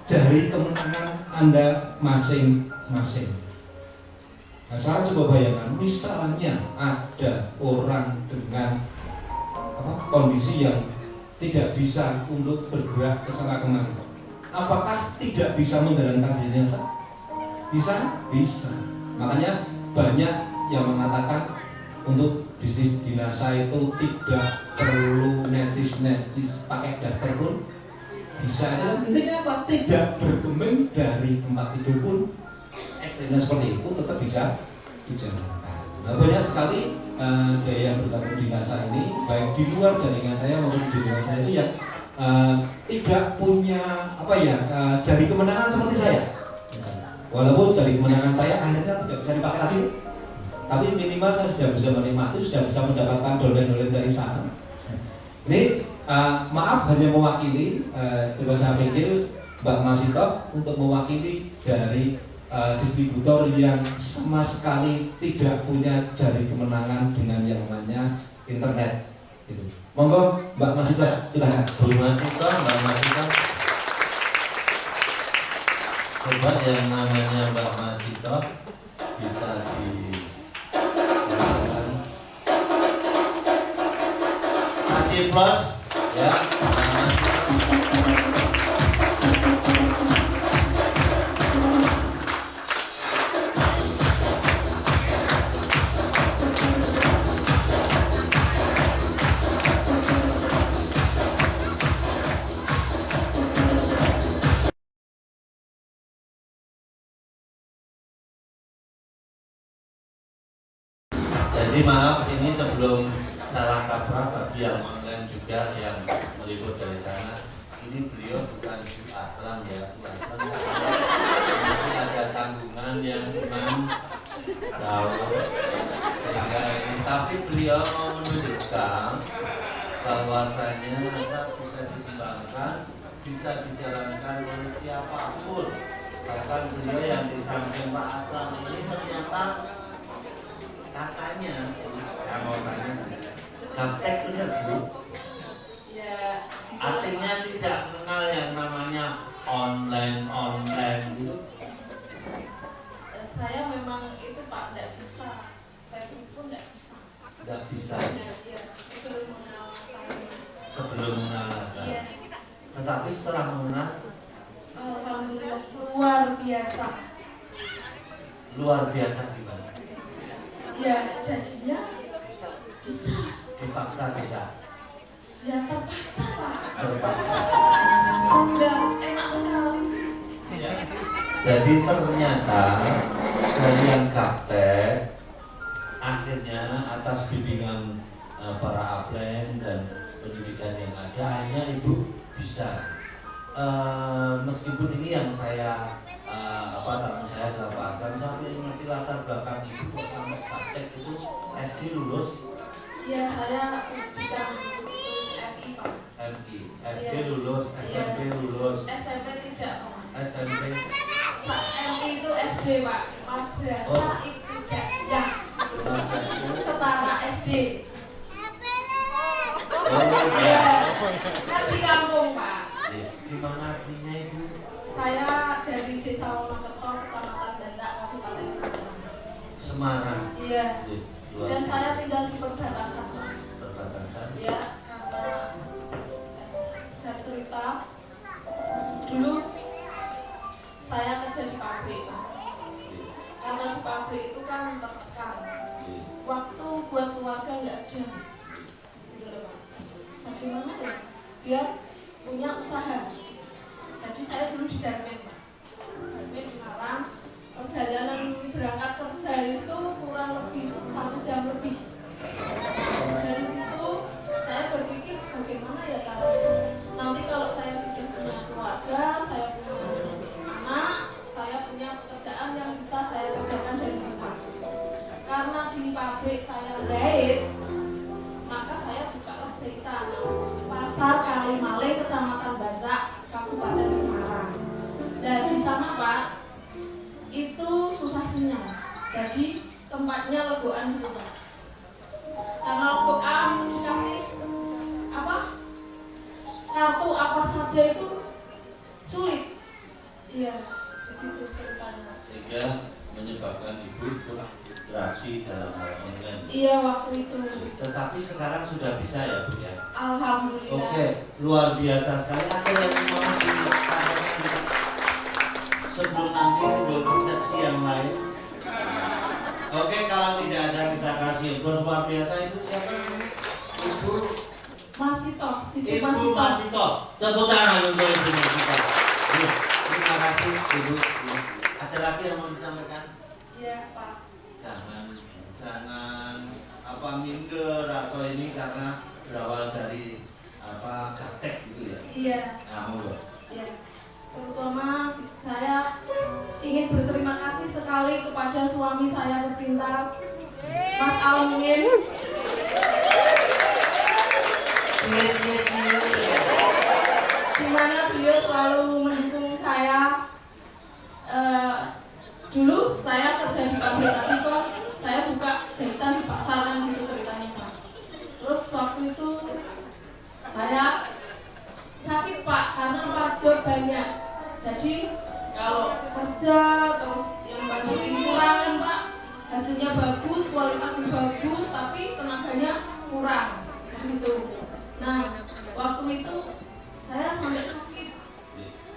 jari kemenangan Anda masing-masing. Nah, sekarang coba bayangkan, misalnya ada orang dengan kondisi yang tidak bisa untuk bergerak ke sana kemari, apakah tidak bisa menjalankan dirinya? Bisa, bisa. Makanya banyak yang mengatakan untuk bisnis di NASA itu tidak perlu netis pakai daster pun bisa. Intinya apa? Tidak bergeming dari tempat tidur pun ekstrimnya seperti itu tetap bisa dijalankan. Nah, banyak sekali daya yang bergabung di NASA ini, baik di luar jaringan saya maupun di luar saya itu yang tidak punya jari kemenangan seperti saya. Walaupun jari kemenangan saya akhirnya tidak bisa dipakai lagi, tapi minimal saya sudah bisa menikmati, sudah bisa mendapatkan dolen-dolen dari sana. Ini maaf hanya mewakili, coba saya pikir Mbak Masito untuk mewakili dari distributor yang sama sekali tidak punya jari kemenangan dengan yang namanya internet. Gitu. Monggo Mbak Masito, silakan. Bu Masito, Mbak Masito. Coba yang namanya Mbak Masito bisa dilakukan. Kasih plus ya. Jadi maaf ini sebelum salah kaprah bagi yang online juga yang meliput dari sana, ini beliau bukan QA asram ya, asram masih ada tanggungan yang 6 tahun sehingga ini, tapi beliau mau menunjukkan bahwasanya asal bisa dikembangkan, bisa dijalankan oleh siapapun. Bahkan beliau yang di samping Pak Asram ini ternyata katanya, saya mau tanya, gaptek bener Bu? Ya, Artinya tidak mengenal yang namanya online gitu. saya memang itu Pak, tidak bisa. Facebook pun tidak bisa. Tidak bisa Ya, sebelum mengenal saya. sebelum mengenal saya. Iya. Tetapi setelah mengenal, Alhamdulillah luar biasa. luar biasa gimana? Ya, jadinya bisa. Dipaksa bisa. Ya terpaksa Pak. Terpaksa. Ya enak sekali sih. Ya. Jadi ternyata dari yang gaptek akhirnya atas bimbingan para aplen dan pendidikan yang ada, akhirnya Ibu bisa. Meskipun ini yang saya saya dalam bahasa, saya mengerti latar belakang Ibu kok sampai gaptek itu SD lulus Ya saya ujian FI Pak. MI, SD lulus, SMP lulus, SMP tidak Pak. SMP MI itu SD Pak. Madrasah Oh. Ibtidaiyah. Setara SD. Oh, Iya. Kan di kampung Pak. di mana aslinya Ibu? Saya dari Desa Wonokerto, Kecamatan Bantak, Kabupaten Semarang. Semarang. Iya. Luar Dan biasa. saya tinggal di perbatasan. Perbatasan. Ya, karena dan cerita dulu saya kerja di pabrik Pak. Karena di pabrik itu kan tertekan. Waktu buat keluarga nggak ada. Gitu loh, Pak. Bagaimana ya? Biar punya usaha. Jadi saya dulu di Darmin Pak. Darmin di Malang. Perjalanan berangkat kerja itu kurang lebih 1 jam lebih. Dari situ saya berpikir bagaimana ya caranya. Nanti kalau saya sudah punya keluarga, saya punya anak, saya punya pekerjaan yang bisa saya kerjakan dari rumah. Karena di pabrik saya jahit, maka saya buka jahitan Pasar Kalimaling, Kecamatan Bantak, Kabupaten Semarang. Nah di sana Pak, itu susah sinyal. Jadi tempatnya lebokan gitu Pak. Karena lebokan itu dikasih kartu apa saja itu sulit. Iya, begitu ceritanya. Sehingga menyebabkan Ibu frustrasi dalam hal online. Iya waktu itu. Tetapi sekarang sudah bisa ya Bu ya. Alhamdulillah. Oke, luar biasa sekali. Ada yang mau disampaikan sebelum nanti timbul persepsi yang lain. Oke, kalau tidak ada kita kasih bos luar biasa. Itu siapa namanya? Ibu Masito, Siti Ibu Masito. Masito. Tepuk tangan untuk Ibu Masito. Terima kasih Ibu. Ada lagi yang mau disampaikan? Iya Pak. Jangan minder atau ini karena berawal dari gaptek gitu ya. Iya. Nah, monggo. Ya, terutama saya ingin berterima kasih sekali kepada suami saya tercinta, Mas Almin. Di mana beliau selalu mendukung saya. Dulu saya kerja di pabrik, tapi kok saya buka jahitan di pasaran gitu ceritanya Pak. Terus waktu itu saya sakit Pak karena part job banyak. Jadi kalau kerja terus yang bantuin kurang kan Pak, hasilnya bagus, kualitasnya bagus, tapi tenaganya kurang gitu. Nah waktu itu saya sampai sakit.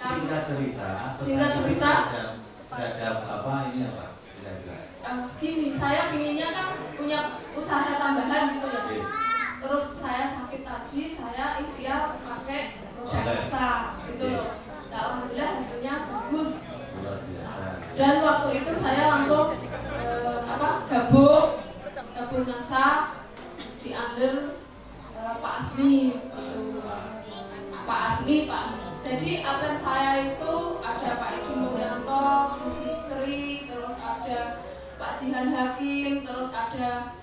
Singkat cerita. Terhadap ini apa? Kira-kira. Gini, saya pinginnya kan punya usaha tambahan gitu ya. Terus saya sakit tadi, saya ikhtiar pakai produk besar gitu loh. Nah, alhamdulillah hasilnya bagus. Luar biasa. Dan waktu itu saya langsung gabung NASA di under Pak Asmi, Pak Jadi atlet saya itu ada Pak Edi Mulyanto, Bu Fitri, terus ada Pak Jihan Hakim, terus ada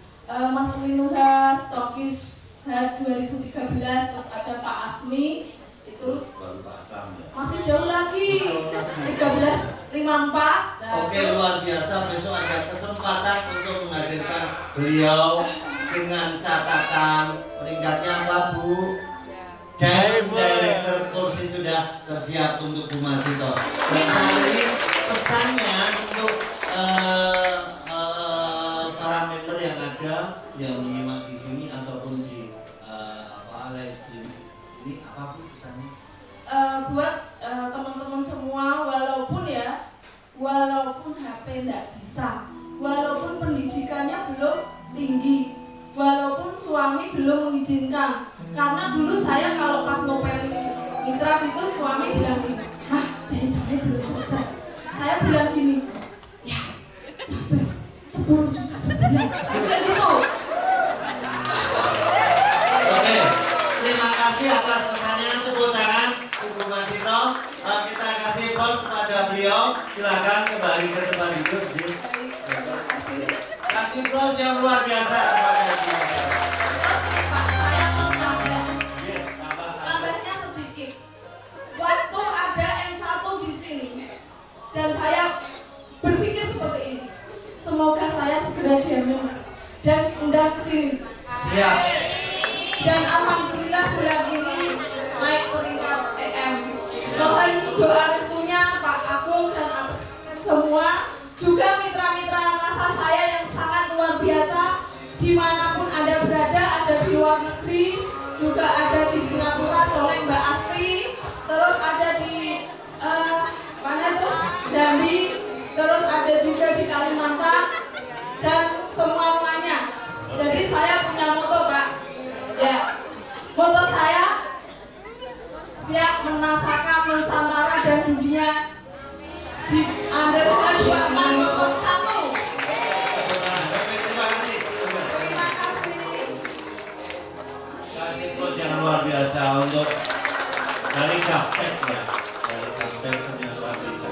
Mas Linuha, stokis 2013, terus ada Pak Asmi, itu baru pasang ya. masih jauh lagi 1354. Oke, luar biasa. Besok ada kesempatan untuk menghadirkan beliau dengan catatan peringkatnya apa, Bu? Director kursi sudah tersiap untuk Bu Masito. Dan kali ini pesannya untuk para member yang ada yang menyimak di sini ataupun di live stream ini, apa Bu pesannya? Buat teman-teman semua, walaupun HP nggak bisa, walaupun pendidikannya belum tinggi, walaupun suami belum mengizinkan. Karena dulu saya kalau pas ngopel mitra itu suami bilang gini, "Mah, jahitannya belum selesai." Saya bilang gini, "Ya, sampai 10 juta per bulan." Bilang gitu. Oke, terima kasih atas pesannya. Tepuk tangan Ibu Masito. Kita kasih pos kepada beliau. Silakan kembali ke tempat duduk. Kasih pos yang luar biasa kepada Ibu. Pak, saya mau tambahnya sedikit. Waktu ada N1 di sini dan saya berpikir seperti ini, semoga saya segera diambil dan diundang ke sini. Siap. Dan alhamdulillah bulan ini naik peringkat EM. Mohon doa restunya Pak Agung dan semua, juga mitra-mitra NASA saya yang sangat luar biasa, dimanapun Anda berada, ada di luar negeri, juga ada di Singapura, colek Mbak Astri, terus ada di mana tuh, Jambi, terus ada juga di Kalimantan, dan semuanya. Jadi saya punya moto, Pak. Ya, moto saya siap menasakan Nusantara dan dunia di Under 2401. Terima kasih. Kasih pos yang luar biasa untuk dari Kaptek ya. Dari Kaptek ternyata bisa.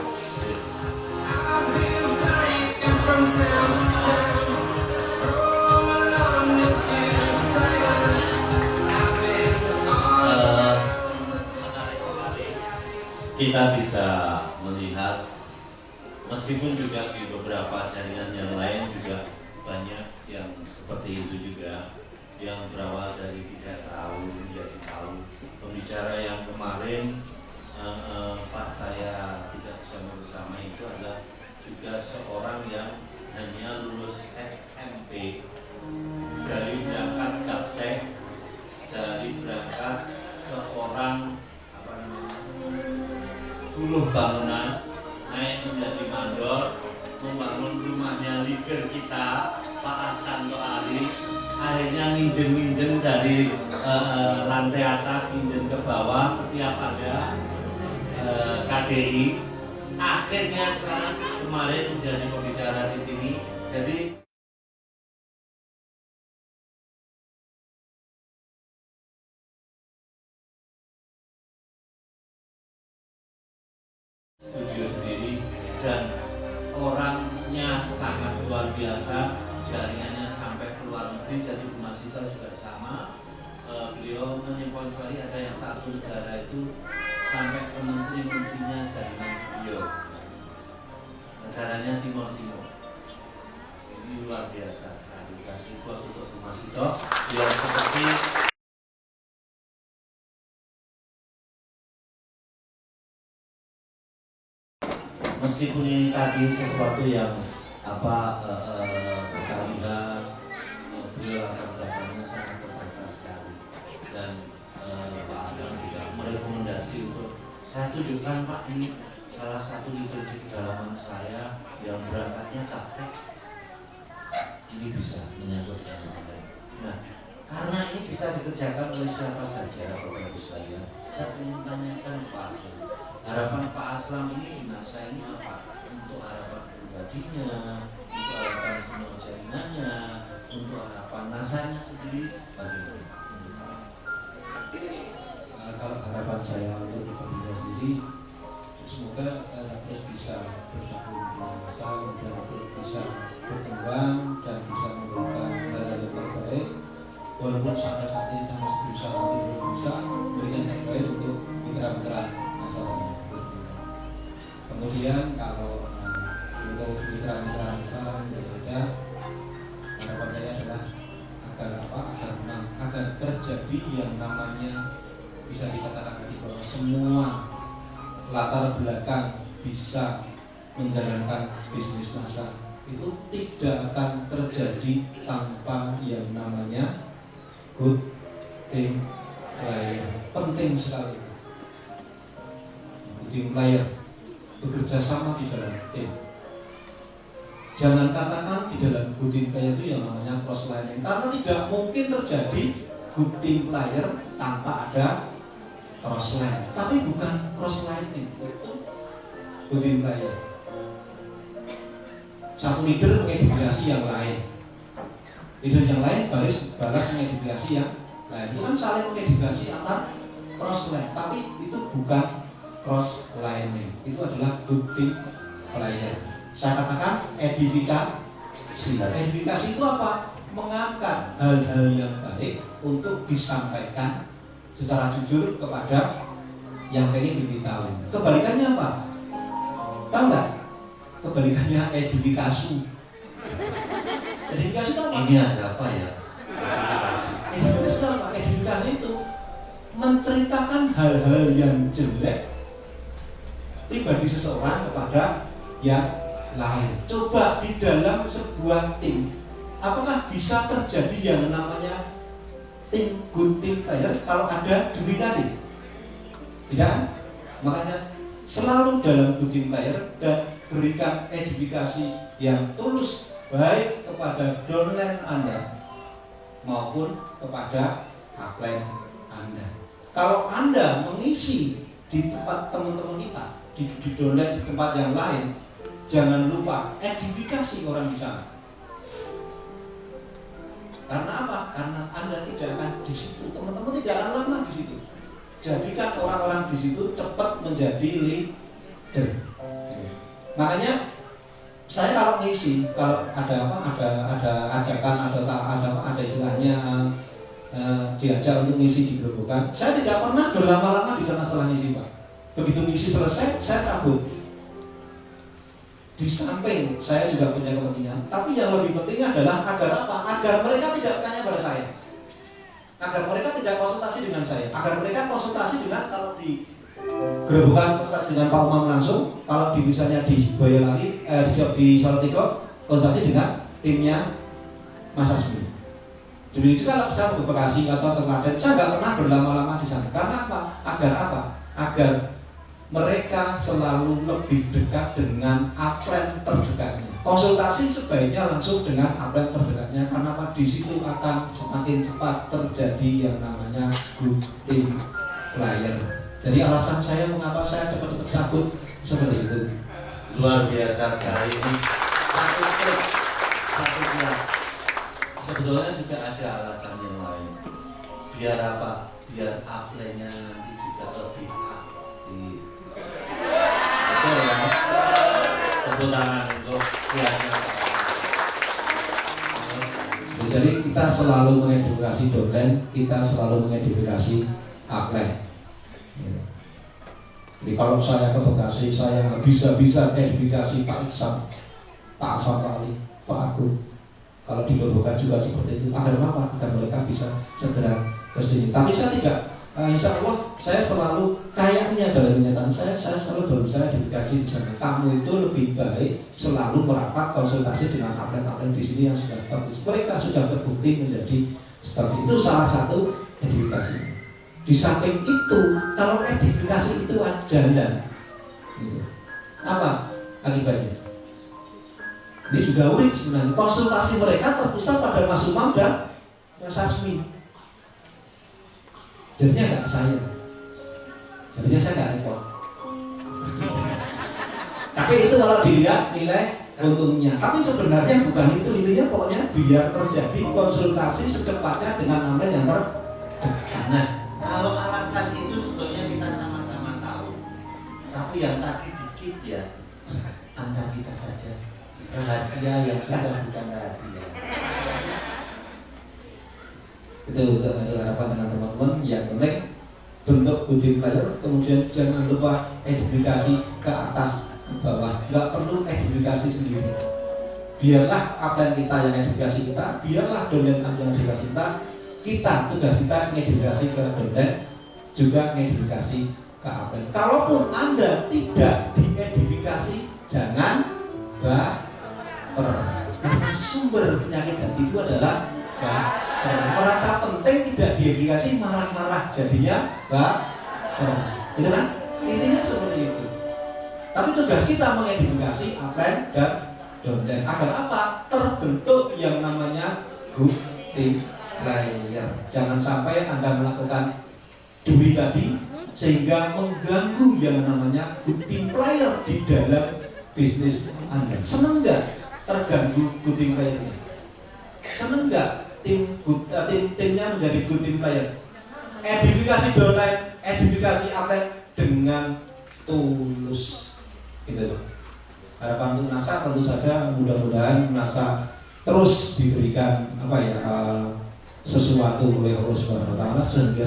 Kita bisa melihat, meskipun juga di beberapa jaringan yang lain juga banyak yang seperti itu juga, yang berawal dari tidak tahu menjadi tahu. Pembicara yang kemarin pas saya tidak bisa bersama itu adalah juga seorang yang hanya lulus SMP, dari berangkat Kaptek, dari berangkat seorang buruh bangunan, naik menjadi mandor, membangun rumahnya leader kita Pak Asanto Ali, akhirnya nginjen-nginjen dari lantai atas nginjen ke bawah setiap ada KDI, akhirnya sekarang kemarin menjadi pembicara di sini. Jadi studio sendiri dan orangnya sangat luar biasa, jaringannya sampai ke luar negeri. Jadi Bu Masito juga sama, beliau menyponsori ada yang satu negara itu sampai ke menteri-menterinya jaringan beliau, negaranya Timur Timur. Ini luar biasa sekali. Kasih pos untuk Bu Masito biar seperti meskipun ini tadi sesuatu yang berkalian, beliau latar belakangnya sangat terbatas sekali, dan Pak Aslam juga merekomendasi untuk saya tunjukkan Pak, ini salah satu leader di kedalaman saya yang berangkatnya Kaptek, ini bisa menyangkut dengan lain. Nah, karena ini bisa dikerjakan oleh siapa saja Bapak Ibu sekalian, saya ingin tanyakan Pak Aslam, harapan Pak Aslam ini di NASA ini apa? Untuk harapan pribadinya, untuk harapan semua jaringannya, untuk harapan NASA-nya sendiri, bagaimana? Kalau harapan saya untuk organisasi Jadi semoga terus bisa bergabung dengan masa dan terus bisa berkembang dan bisa memberikan hal-hal yang terbaik. Walaupun sampai saat ini saya masih berusaha untuk bisa memberikan yang terbaik untuk mitra-mitra masa selanjutnya. Kemudian kalau untuk mitra-mitra masa berbeda, harapan saya adalah agar terjadi yang namanya bisa dikatakan tadi bahwa semua latar belakang bisa menjalankan bisnis masa itu tidak akan terjadi tanpa yang namanya good team player. Penting sekali team player, bekerja sama di dalam tim. Jangan katakan di dalam good team player itu yang namanya cross lining, karena tidak mungkin terjadi good team player tanpa ada cross line. Tapi bukan cross lining, itu good team player. Satu leader mengedifikasi yang lain, leader yang lain balas mengedifikasi yang lain. Itu kan saling mengedifikasi antar cross line, tapi itu bukan cross lining. Itu adalah good team player. Saya katakan edifikasi. Edifikasi itu apa? Mengangkat hal-hal yang baik untuk disampaikan secara jujur kepada yang pengen diberitahu. Kebalikannya apa? Tahu nggak? Kebalikannya edifikasi. Edifikasi itu apa? Ini ada apa ya? Edifikasi itu apa? Edifikasi itu menceritakan hal-hal yang jelek pribadi seseorang kepada yang lain. Coba di dalam sebuah tim, apakah bisa terjadi yang namanya tim good team player kalau ada duri tadi? Tidak. Makanya selalu dalam good team player dan berikan edifikasi yang tulus baik kepada downline Anda maupun kepada upline Anda. Kalau Anda mengisi di tempat teman-teman kita, di downline di tempat yang lain, jangan lupa edifikasi orang di sana. Karena apa? Karena Anda tidak akan di situ, teman-teman tidak akan lama di situ. Jadikan orang-orang di situ cepat menjadi leader. Makanya saya kalau ngisi, kalau ada ajakan, ada istilahnya diajak untuk ngisi di gerobokan, saya tidak pernah berlama-lama di sana setelah ngisi, Pak. Begitu ngisi selesai, saya cabut. Di samping saya juga punya kepentingan, tapi yang lebih penting adalah agar apa? Agar mereka tidak bertanya pada saya, agar mereka tidak konsultasi dengan saya, agar mereka konsultasi dengan, kalau di gerobokan konsultasi dengan Pak Umam langsung, kalau di misalnya di Boyolali, di Salatiga konsultasi dengan timnya Mas Asmi. Demikian juga kalau saya ke Bekasi atau ke Klaten, saya nggak pernah berlama-lama di sana. Karena apa? Agar apa? Agar mereka selalu lebih dekat dengan upline terdekatnya. Konsultasi sebaiknya langsung dengan upline terdekatnya, karena apa? Di situ akan semakin cepat terjadi yang namanya good team player. Jadi alasan saya mengapa saya cepat-cepat cabut seperti itu. Luar biasa sekali ini. Satu klub. Sebetulnya juga ada alasan yang lain. Biar apa? Biar upline-nya nanti juga lebih aktif. Betul ya? Tepuk tangan untuk pihaknya. Jadi kita selalu mengedukasi downline, kita selalu mengedukasi upline. Jadi kalau saya ke Bekasi, saya nggak bisa edifikasi Pak Iksan, Pak Sapali, Pak Agung. Kalau di Gerobokan juga seperti itu. Agar apa? Agar mereka bisa segera ke sini. Tapi saya tidak. Insya Allah saya selalu, kayaknya dalam kenyataan saya selalu berusaha edifikasi di sana. Kamu itu lebih baik selalu merapat konsultasi dengan upline-upline di sini yang sudah status. Mereka sudah terbukti menjadi status. Itu salah satu edifikasi. Di samping itu, kalau edifikasi itu jalan, gitu. Apa akibatnya? Ini juga unik sebenarnya. Konsultasi mereka terpusat pada Mas Umam dan Mas Asmi. Jadinya nggak ke saya. Jadinya saya nggak repot. Tapi itu kalau dilihat nilai untungnya. Tapi sebenarnya bukan itu. Intinya pokoknya biar terjadi konsultasi secepatnya dengan upline yang terdekat. Nah, kalau alasan itu sebetulnya kita sama-sama tahu. Tapi yang tadi dikit ya, antara kita saja. Rahasia yang sudah bukan rahasia. Itu harapan dengan teman-teman. Yang penting bentuk good team player, kemudian jangan lupa edifikasi ke atas ke bawah. Nggak perlu edifikasi sendiri. Biarlah upline kita yang edukasi kita, biarlah downline yang edukasi kita tugas kita ngedukasi ke downline, juga ngedukasi ke upline. Kalaupun Anda tidak diedifikasi, jangan baper, karena sumber penyakit hati itu adalah baper. Merasa penting tidak diedifikasi, marah-marah, jadinya baper. Itu kan? Intinya seperti itu. Tapi tugas kita mengedukasi upline dan downline agar apa? Terbentuk yang namanya good team player. Jangan sampai Anda melakukan duri tadi sehingga mengganggu yang namanya good team player di dalam bisnis Anda. Senang nggak terganggu good team playernya? Senang nggak timnya menjadi good team player? Edifikasi downline, edifikasi upline dengan tulus, gitu loh. Harapan untuk NASA tentu saja mudah-mudahan NASA terus diberikan sesuatu oleh Allah Subhanahu wa Ta'ala sehingga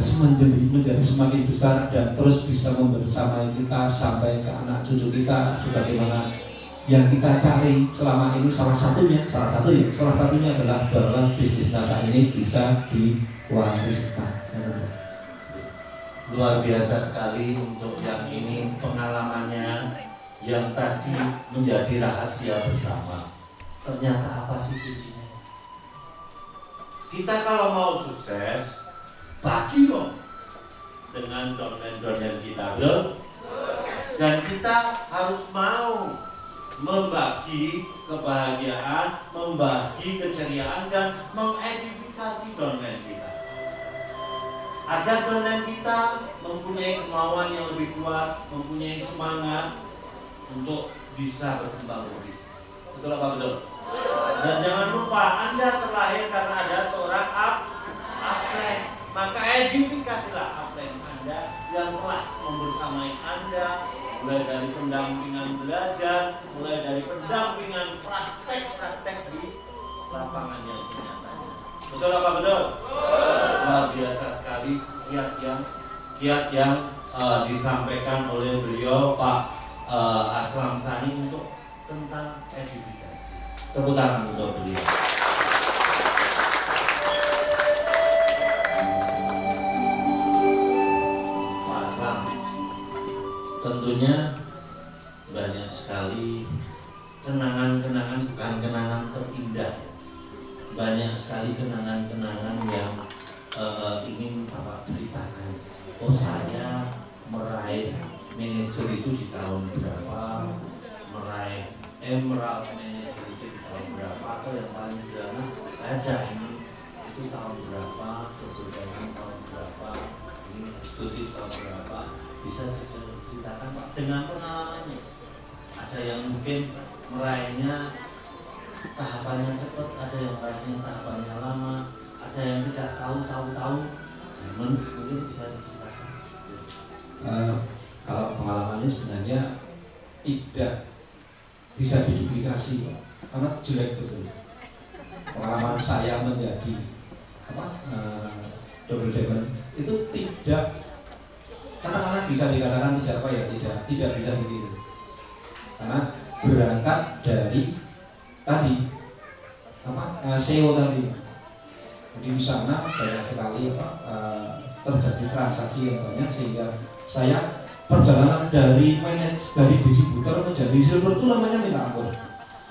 menjadi semakin besar dan terus bisa membersamai kita sampai ke anak cucu kita sebagaimana yang kita cari selama ini. Salah satunya adalah bahwa bisnis NASA ini bisa diwariskan. Luar biasa sekali untuk yang ini pengalamannya yang tadi menjadi rahasia bersama. Ternyata apa sih kuncinya? Kita kalau mau sukses, bagi dong dengan downline kita, bro. Dan kita harus mau membagi kebahagiaan, membagi keceriaan, dan mengedifikasi downline kita. Agar downline kita mempunyai kemauan yang lebih kuat, mempunyai semangat untuk bisa berkembang lebih. Betul apa betul? Dan jangan lupa Anda terlahir karena ada seorang upline. Maka edifikasilah upline Anda yang telah membersamai Anda, mulai dari pendampingan belajar, mulai dari pendampingan praktek-praktek di lapangan yang senyatanya. Betul apa betul? Luar biasa sekali kiat yang disampaikan oleh beliau Pak Aslam Sani untuk tentang edifikasi. Tepuk tangan untuk beliau. Pak Aslam, tentunya banyak sekali kenangan-kenangan, bukan kenangan terindah, banyak sekali kenangan-kenangan yang ingin Bapak ceritakan. Oh, saya meraih manajer itu di tahun berapa, meraih emerald manager itu di tahun berapa, atau yang paling sederhana saya diamond itu tahun berapa, double diamond tahun berapa, ini studi tahun berapa. Bisa ceritakan Pak dengan pengalamannya. Ada yang mungkin meraihnya tahapannya cepat, ada yang meraihnya tahapannya lama, ada yang tidak tahu. Mungkin bisa diceritakan. Kalau pengalamannya sebenarnya tidak bisa diduplikasi, Pak, karena jelek betul. Pengalaman saya menjadi double diamond itu tidak, katakanlah bisa dikatakan tidak bisa ditiru, karena berangkat dari tadi SEO tadi. Jadi di sana banyak sekali terjadi transaksi yang banyak sehingga saya perjalanan dari distributor menjadi silver itu lamanya minta ampun.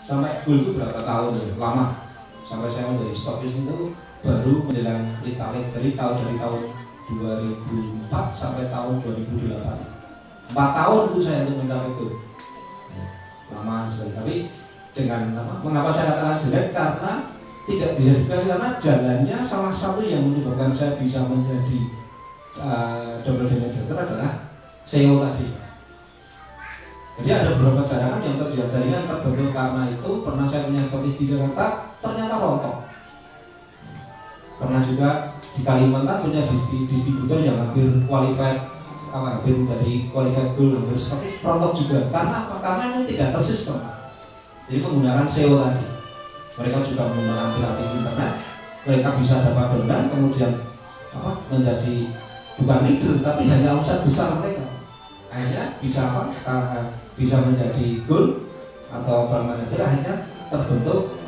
Sampai gold itu berapa tahun ya? Lama. Sampai saya menjadi stokis itu baru menjelang listrik dari tahun 2004 sampai tahun 2008. 4 tahun itu saya untuk mencapai gold. Lama sekali. Tapi dengan mengapa saya katakan jelek? Karena tidak bisa dikasih, karena jalannya salah satu yang menyebabkan saya bisa menjadi double diamond adalah SEO tadi. Jadi ada beberapa jaringan yang terbentuk karena itu. Pernah saya punya stokis di Jakarta, ternyata rontok. Pernah juga di Kalimantan punya distributor yang hampir qualified hampir menjadi qualified gold, hampir seperti Protok juga. Karena apa? Karena ini tidak tersistem. Jadi menggunakan SEO tadi. Mereka juga menggunakan pirating internet. Mereka bisa dapat berdan, kemudian menjadi bukan leader, tapi hanya omset besar mereka. Akhirnya bisa bisa menjadi gold atau brand manager, akhirnya terbentuk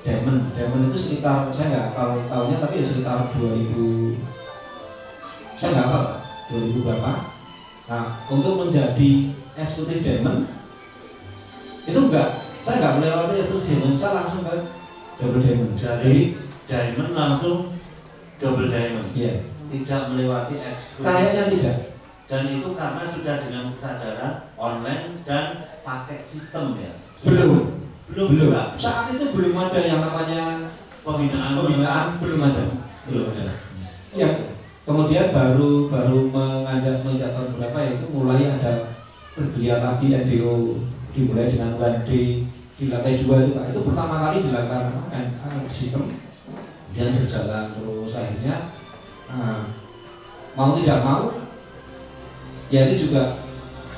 diamond. Diamond itu sekitar, saya nggak kalau tahunnya, tapi sekitar 2000, saya nggak tahu 2000 berapa. Nah, untuk menjadi eksekutif diamond itu saya nggak melewati eksekutif diamond, saya langsung ke double diamond. Jadi diamond langsung double diamond. Iya. Tidak melewati eksekutif. Kayaknya tidak. Dan itu karena sudah dengan kesadaran online dan pakai sistem ya. Belum Juga. Saat itu belum ada yang namanya pembinaan, belum ada. Ya, kemudian baru menganjak tahun berapa ya, itu mulai ada bergeliat lagi NDO, dimulai dengan bulan D di lantai 2 itu Pak. Itu pertama kali dilakukan sistem, kemudian berjalan terus akhirnya mau tidak mau ya itu juga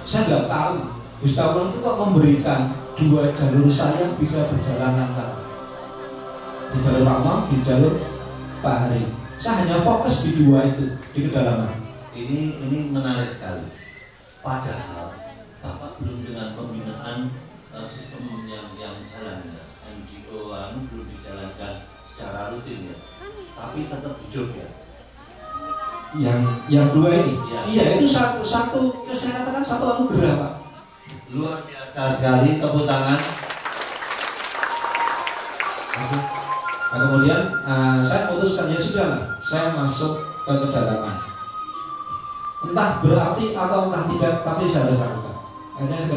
saya nggak tahu Gustavo itu kok memberikan 2 jalur saya bisa berjalan lancar, di jalur Pak Umam, di jalur Pak Hari. Saya hanya fokus di 2 itu, di kedalaman. Ini menarik sekali. Padahal Bapak belum dengan pembinaan sistem yang jalan ya, NGO belum dijalankan secara rutin ya, tapi tetap hidup ya. Yang 2 ini, ya. Iya itu satu saya katakan satu anugerah Pak. Luar biasa sekali, tepuk tangan. Nah, kemudian saya memutuskan ya sudah lah, saya masuk ke kedalaman. Entah berarti atau entah tidak, tapi saya harus lakukan. Akhirnya saya ke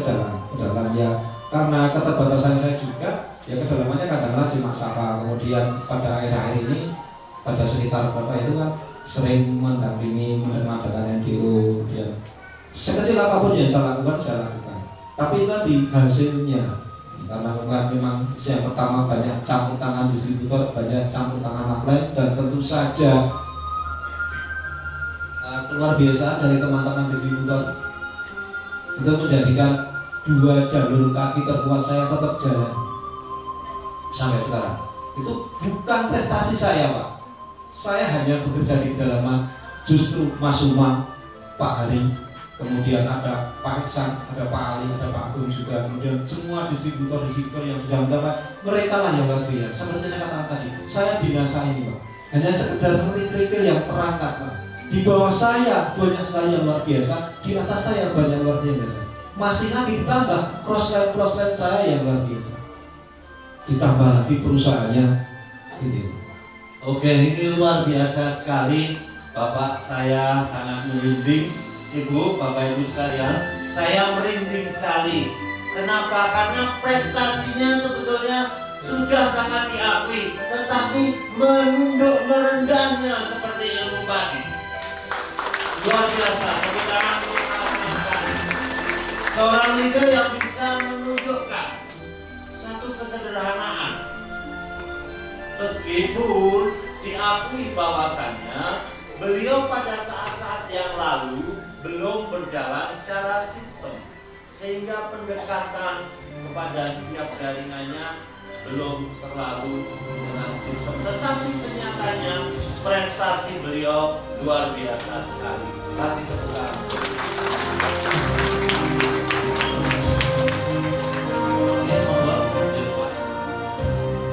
dalam ya, karena keterbatasan saya juga, ya kedalamannya kadang-kadang cuma sapa. Kemudian pada akhir-akhir ini, pada sekitar berapa itu kan sering mendampingi, mengadakan NGO, kemudian sekecil apapun yang saya lakukan. Tapi tadi hasilnya, karena memang yang pertama banyak campur tangan distributor, banyak campur tangan upline, dan tentu saja luar biasa dari teman-teman distributor itu menjadikan 2 jalur kaki terkuat saya tetap jalan sampai sekarang. Itu bukan prestasi saya Pak, saya hanya bekerja di kedalaman. Justru Mas Umam, Pak Hari, kemudian ada Pak Iksan, ada Pak Ali, ada Pak Agung juga, kemudian semua distributor yang sudah mendapat, mereka lah yang luar biasa. Seperti saya katakan tadi, saya binasa ini Pak, hanya sekedar seperti kerikil yang terangkat Pak. Di bawah saya banyak sekali yang luar biasa, di atas saya banyak luar biasa. Masih lagi ditambah crossline saya yang luar biasa. Ditambah lagi perusahaannya ini. Oke, ini luar biasa sekali. Bapak, saya sangat merinding. Ibu, Bapak Ibu sekalian, saya merinding sekali. Kenapa? Karena prestasinya sebetulnya sudah sangat diakui, tetapi menunduk merendahnya seperti ilmu padi. Luar biasa, tepuk tangan untuk Mas Sangkari. Seorang leader yang bisa menunjukkan satu kesederhanaan, meskipun diakui bahwasannya beliau pada saat-saat yang lalu belum berjalan secara sistem, sehingga pendekatan kepada setiap jaringannya belum terlalu dengan sistem. Tetapi senyatanya prestasi beliau luar biasa sekali. Kasih tepuk tangan.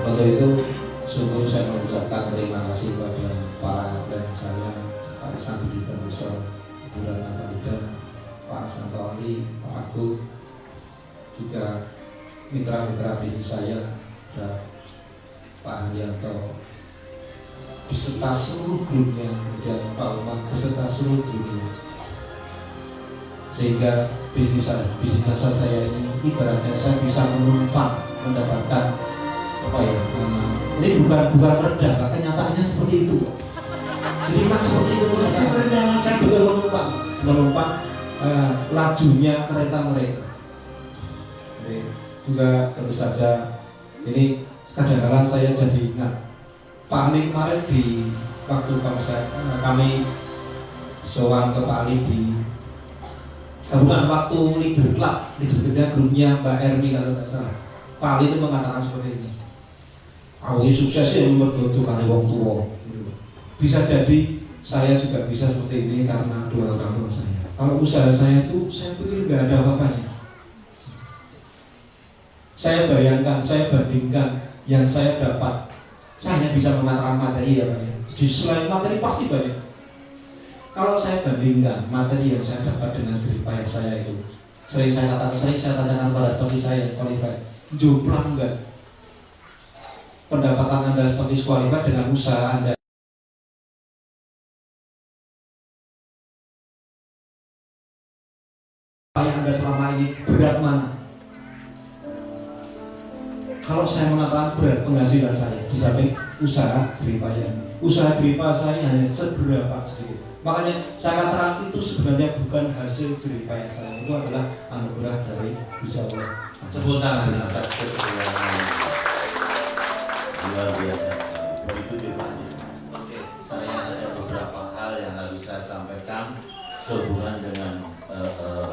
Untuk itu sungguh saya mengucapkan terima kasih kepada para klien saya, Pak Isan Budi Ferguson, Bu Rana Farida, Pak Santo Ali, Pak Agung, juga mitra-mitra bisnis saya dan Pak Haryanto beserta seluruh grupnya, kemudian Pak Umar beserta seluruh grupnya, sehingga bisnis saya ini ibaratnya saya bisa menumpang mendapatkan apa ya, ini bukan rendah, kenyataannya seperti itu. Jadi mas seperti itu, saya betul menumpang lajunya kereta mereka. Jadi juga tentu saja ini kadang-kadang saya jadi ingat Pak Ali kemarin di waktu kami sowan ke Pak Ali di bukan waktu leader clubnya grupnya Mbak Ermi kalau tidak salah. Pak Ali itu mengatakan seperti ini. Aku sukses ya mergo kali wong tua. Gitu. Bisa jadi saya juga bisa seperti ini karena dua orang tua saya. Kalau usaha saya itu saya pikir nggak ada apa-apanya. Saya bayangkan, saya bandingkan yang saya dapat. Saya hanya bisa mengatakan materi ya Pak ya. Selain materi pasti banyak. Kalau saya bandingkan materi yang saya dapat dengan jeripayah saya itu, sering saya tanyakan pada seperti saya qualified, jomplang enggak pendapatan Anda seperti qualified dengan usaha Anda? Yang Anda selama ini berat mana? Kalau saya mengatakan berat penghasilan saya di samping usaha jeripayah, usaha jeripayah saya hanya seberapa sedikit. Makanya saya katakan itu sebenarnya bukan hasil jeripayah saya, itu adalah anugerah dari Gusti Allah. Tepuk tangan atas kesempurnaan luar biasa sekali. Begitu depannya. Oke, saya ada beberapa hal yang harus saya sampaikan sehubungan dengan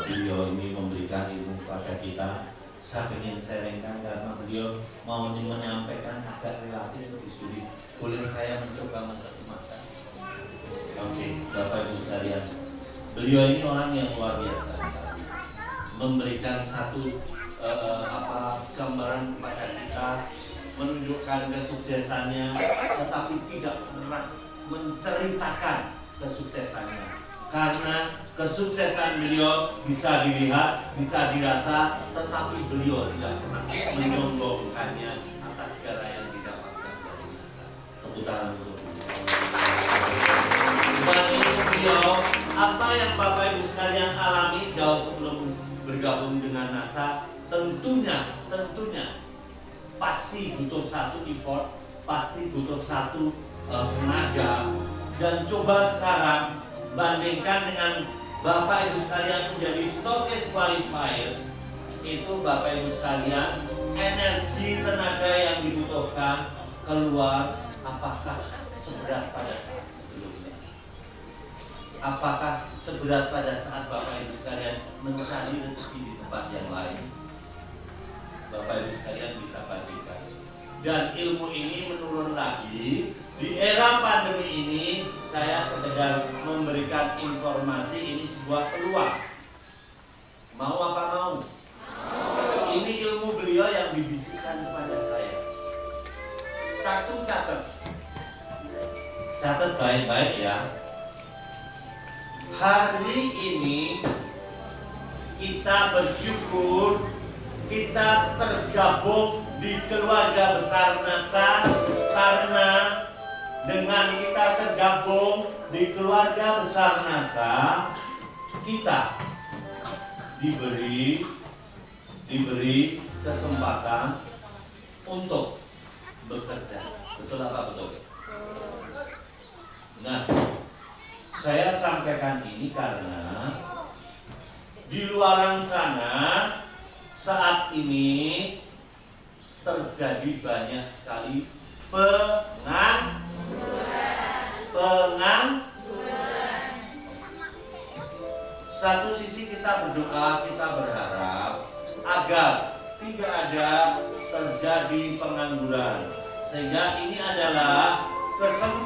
beliau ini memberikan ilmu kepada kita. Saya ingin sharingkan karena beliau mau menyampaikan agak relatif lebih sulit. Boleh saya mencoba menerjemahkan? Oke, Bapak Ibu sekalian, beliau ini orang yang luar biasa sekali. Memberikan satu gambaran kepada kita, menunjukkan kesuksesannya, tetapi tidak pernah menceritakan kesuksesannya. Karena kesuksesan beliau bisa dilihat, bisa dirasa, tetapi beliau tidak pernah menyombongkannya atas segala yang didapatkan dari NASA. Tepuk tangan untuk dan itu beliau, apa yang Bapak Ibu sekalian alami jauh sebelum bergabung dengan NASA, tentunya pasti butuh satu effort, pasti butuh satu tenaga. Dan coba sekarang bandingkan dengan Bapak Ibu sekalian menjadi stokis qualifier, itu Bapak Ibu sekalian energi tenaga yang dibutuhkan keluar apakah seberat pada saat sebelumnya? Apakah seberat pada saat Bapak Ibu sekalian mencari rezeki di tempat yang lain? Bapak Ibu sekalian bisa bandingkan. Dan ilmu ini menurun lagi. Di era pandemi ini saya sekedar memberikan informasi, ini sebuah peluang. Mau apa mau? Ini ilmu beliau yang dibisikkan kepada saya. Satu, catat baik-baik ya. Hari ini kita bersyukur kita tergabung di keluarga besar NASA, karena dengan kita tergabung di keluarga besar NASA, kita diberi kesempatan untuk bekerja. Betul apa betul? Nah, saya sampaikan ini karena di luar sana saat ini terjadi banyak sekali pengangguran. Satu sisi kita berdoa, kita berharap agar tidak ada terjadi pengangguran, sehingga ini adalah kesempatan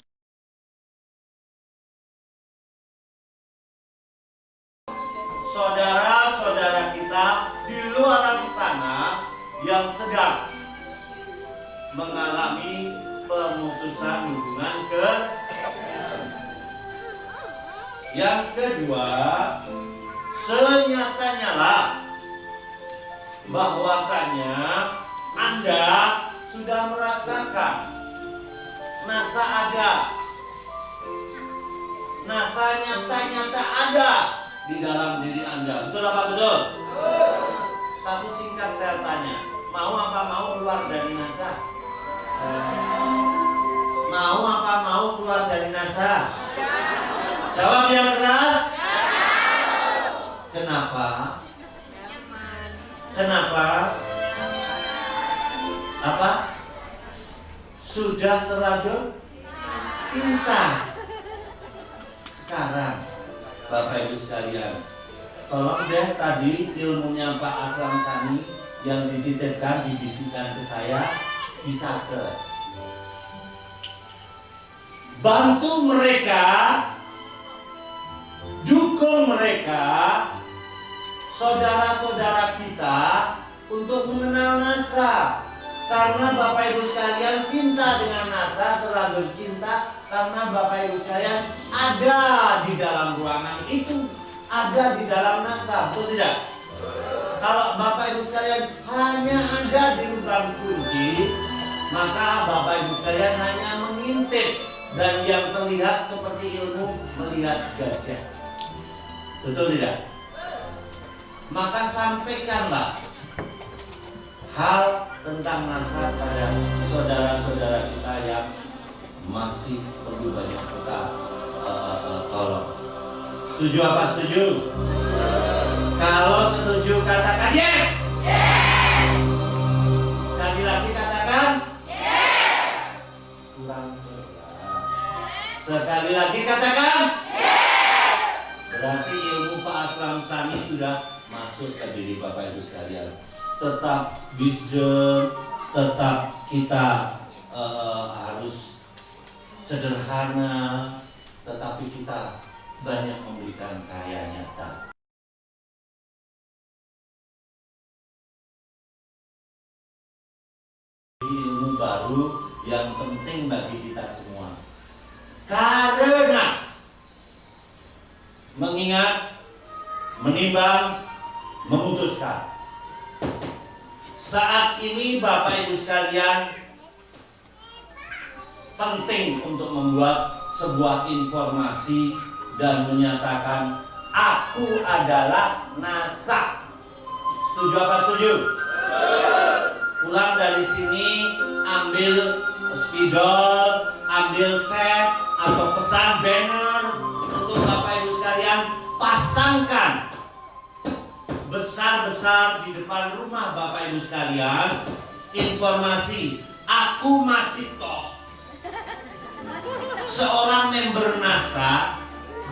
saudara-saudara kita di luar sana yang sedang mengalami pemutusan hubungan Yang kedua, senyatanya lah bahwasanya Anda sudah merasakan NASA ada, NASA nyata-nyata ada di dalam diri Anda. Betul apa betul? Satu singkat saya tanya, mau apa mau keluar dari NASA? Mau apa mau keluar dari NASA? Jawab yang keras. Kenapa? Kenapa? Apa? Sudah terlanjur cinta. Sekarang Bapak Ibu sekalian, tolong deh tadi ilmunya Pak Aslam Sani yang dititipkan, dibisikkan ke saya, dicatat. Bantu mereka, dukung mereka, saudara-saudara kita untuk mengenal NASA. Karena Bapak Ibu sekalian cinta dengan NASA, terlanjur cinta karena Bapak Ibu sekalian ada di dalam ruangan itu, ada di dalam NASA, betul tidak? Kalau Bapak Ibu sekalian hanya ada di lubang kunci, maka Bapak Ibu sekalian hanya mengintip dan yang terlihat seperti ilmu melihat gajah. Betul tidak? Maka sampaikanlah hal tentang NASA pada saudara-saudara kita yang masih perlu banyak kita tolong. Setuju apa setuju? Kalau setuju katakan yes. Yes. Sekali lagi katakan yes. Kurang keras. Sekali lagi katakan yes. Berarti ilmu Pak Aslam Sani sudah masuk ke diri Bapak Ibu sekalian. Tetap wisdom, tetap kita harus sederhana, tetapi kita banyak memberikan karya nyata. Ilmu baru yang penting bagi kita semua. Karena mengingat, menimbang, memutuskan. Saat ini Bapak Ibu sekalian penting untuk membuat sebuah informasi dan menyatakan aku adalah NASA. Setuju apa setuju? Pulang dari sini ambil spidol, ambil cat atau pesan banner untuk Bapak Ibu sekalian pasangkan besar-besar di depan rumah Bapak Ibu sekalian informasi aku masih toh seorang member NASA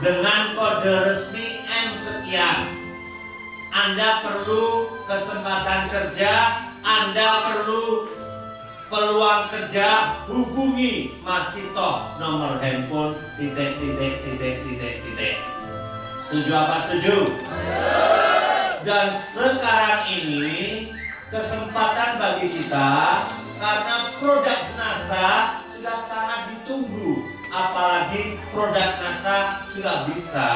dengan kode resmi N sekian. Anda perlu kesempatan kerja, Anda perlu peluang kerja, hubungi masih toh nomor handphone ... Setuju apa setuju? Dan sekarang ini kesempatan bagi kita karena produk NASA sudah sangat ditunggu, apalagi produk NASA sudah bisa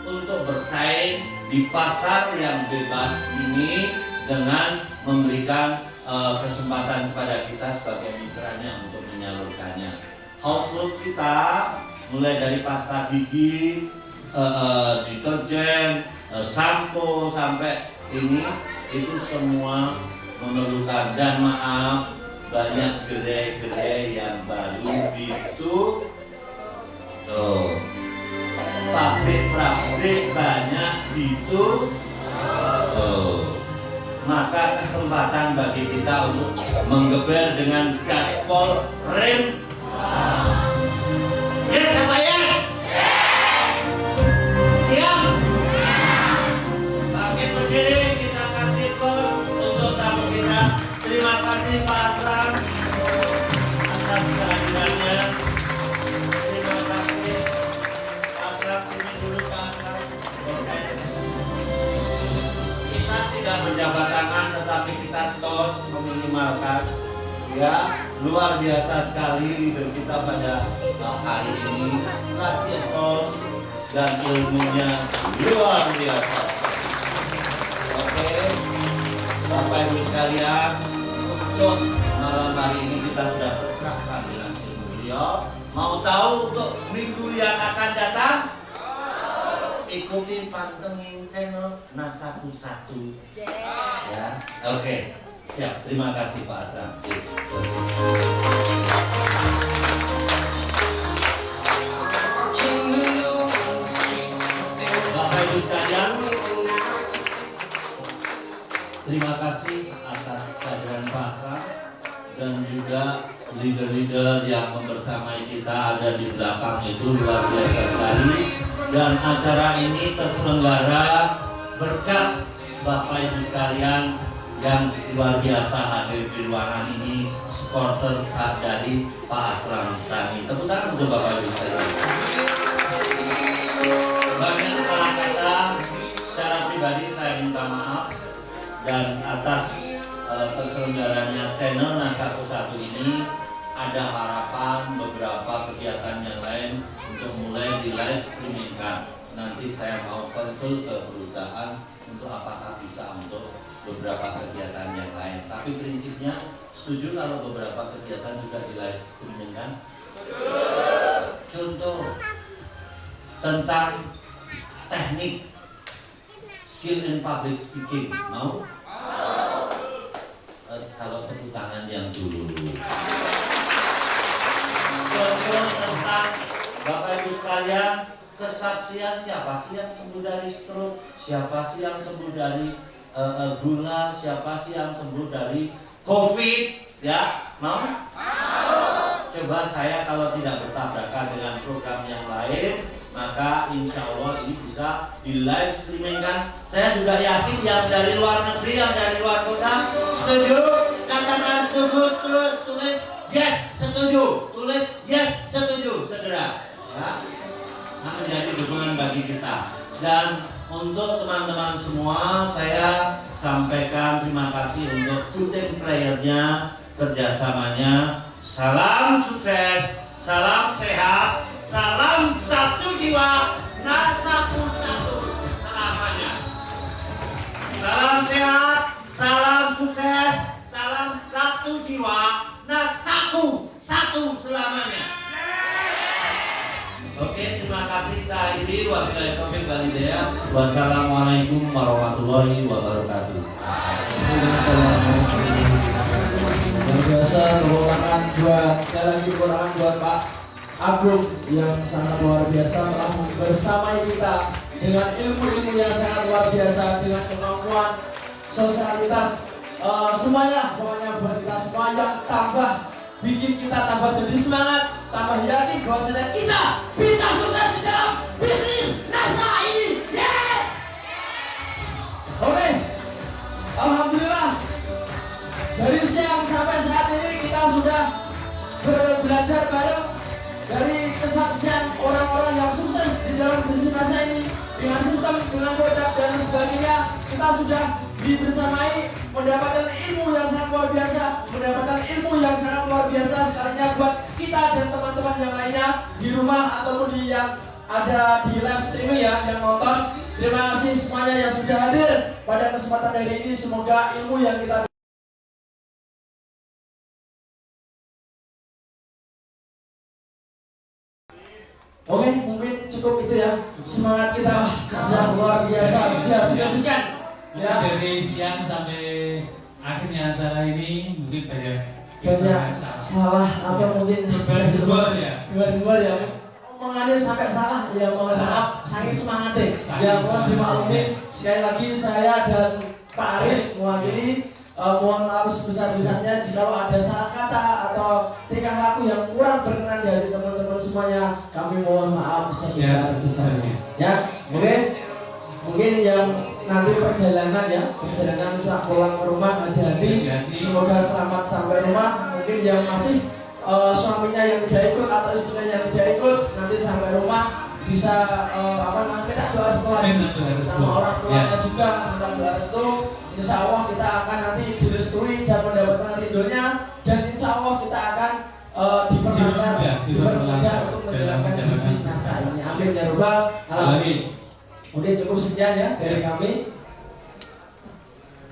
untuk bersaing di pasar yang bebas ini dengan memberikan kesempatan kepada kita sebagai mitranya untuk menyalurkannya. Household kita mulai dari pasta gigi, deterjen, sampo sampai ini itu semua memerlukan, dan maaf banyak gerai-gerai yang baru itu tuh pabrik-pabrik banyak gitu tuh. Maka kesempatan bagi kita untuk menggeber dengan gaspol rem. Yes apa yes? Siap? Bangkit berdiri, kita kasih pos untuk tamu kita. Terima kasih Pak Aslam atas kehadirannya. Terima kasih Pak Aslam, ini dulu Pak Aslam. Kita tidak berjabat tangan, tetapi kita tos meminimalkan. Ya, luar biasa sekali leader kita pada hari ini. Kasih tos dan ilmunya luar biasa. Oke, Bapak Ibu sekalian, untuk malam hari ini kita sudah berkahkan dengan ilmu beliau. Mau tahu untuk minggu yang akan datang? Ikuti pantengin channel NASA Pusatu. Ya, oke, siap. Terima kasih Pak Aslam. Bapak Ibu sekalian, terima kasih atas kehadiran Pak Aslam dan juga leader-leader yang membersamai kita ada di belakang itu, luar biasa sekali. Dan acara ini terselenggara berkat Bapak Ibu sekalian yang luar biasa hadir di ruangan ini, supporter saat dari Pak Asram Sani. Tepuk tangan untuk Bapak Ibu sekalian. Banyak salah kata, secara pribadi saya minta maaf, dan atas terselenggaranya channel Nasa 1 ini ada harapan beberapa kegiatan yang lain untuk mulai di live streamingkan. Nanti saya mau konsul ke perusahaan untuk apakah bisa untuk beberapa kegiatan yang lain. Tapi prinsipnya setuju kalau beberapa kegiatan juga di live streamingkan. Contoh tentang teknik skill in public speaking, mau? Kalau tepuk tangan yang dulu. Contoh tentang Bapak Ibu sekalian, kesaksian siapa sih yang sembuh dari stroke, siapa sih yang sembuh dari gula, siapa sih yang sembuh dari COVID, ya? Mau? Coba saya kalau tidak bertabrakan dengan program yang lain, maka insya Allah ini bisa di live streaming kan. Saya juga yakin yang dari luar negeri, yang dari luar kota, setuju? Katakan setuju, tulis yes, setuju, tulis yes, setuju, segera ya. Nah, menjadi dukungan bagi kita. Dan untuk teman-teman semua, saya sampaikan terima kasih untuk tim playernya, kerjasamanya. Salam sukses, salam sehat, salam satu jiwa, Nasa 1 selamanya. Salam sehat, salam sukses, salam satu jiwa, Nasa 1 selamanya. Oke, terima kasih. Saya akhiri. Wabillahi taufiq wal hidayah. Wassalamualaikum warahmatullahi wabarakatuh. Luar biasa, tepuk tangan buat sekali lagi, tepuk tangan buat Pak Agung yang sangat luar biasa telah bersamai kita dengan ilmu-ilmu yang sangat luar biasa, dengan kemampuan sosialitas, semuanya pokoknya buat kita semua yang tambah bikin kita tambah jadi semangat, tambah yakin bahwasanya kita bisa sukses di dalam bisnis NASA ini. Yes! Oke, alhamdulillah dari siang sampai saat ini kita sudah belajar bareng dari kesaksian orang-orang yang sukses di dalam bisnis NASA ini dengan sistem, dengan produk dan sebagainya. Kita sudah dibersamai mendapatkan ilmu yang sangat luar biasa, mendapatkan ilmu yang sangat luar biasa sekalinya buat kita dan teman-teman yang lainnya di rumah ataupun di yang ada di live streaming ya, yang nonton. Terima kasih semuanya yang sudah hadir pada kesempatan hari ini. Semoga ilmu yang kita Oke, mungkin cukup itu ya. Semangat kita sudah luar biasa, sudah bisa-biskan. Ya, dari siang sampai akhirnya acara ini mungkin banyak salah apa mungkin berbuat ya. Mengalir sampai salah ya, mohon maaf, saking semangatnya ya, mohon dimaklumi. Sekali lagi saya dan Pak Arif mewakili, mohon maaf sebesar-besarnya jika ada salah kata atau tingkah laku yang kurang berkenan dari teman-teman semuanya. Kami mohon maaf sebesar-besarnya ya. Mungkin yang nanti perjalanan setelah pulang ke rumah hati-hati, semoga selamat sampai rumah. Mungkin yang masih suaminya yang tidak ikut atau istrinya yang tidak ikut, nanti sampai rumah bisa kita doa restu sama orang tuanya juga, minta doa restu. Insya Allah kita akan nanti direstui dan mendapatkan ridhonya, dan insya Allah kita akan dipermudah untuk menjalankan bisnis NASA ini. Amin ya robbal alamin. Oke, cukup sekian ya dari kami.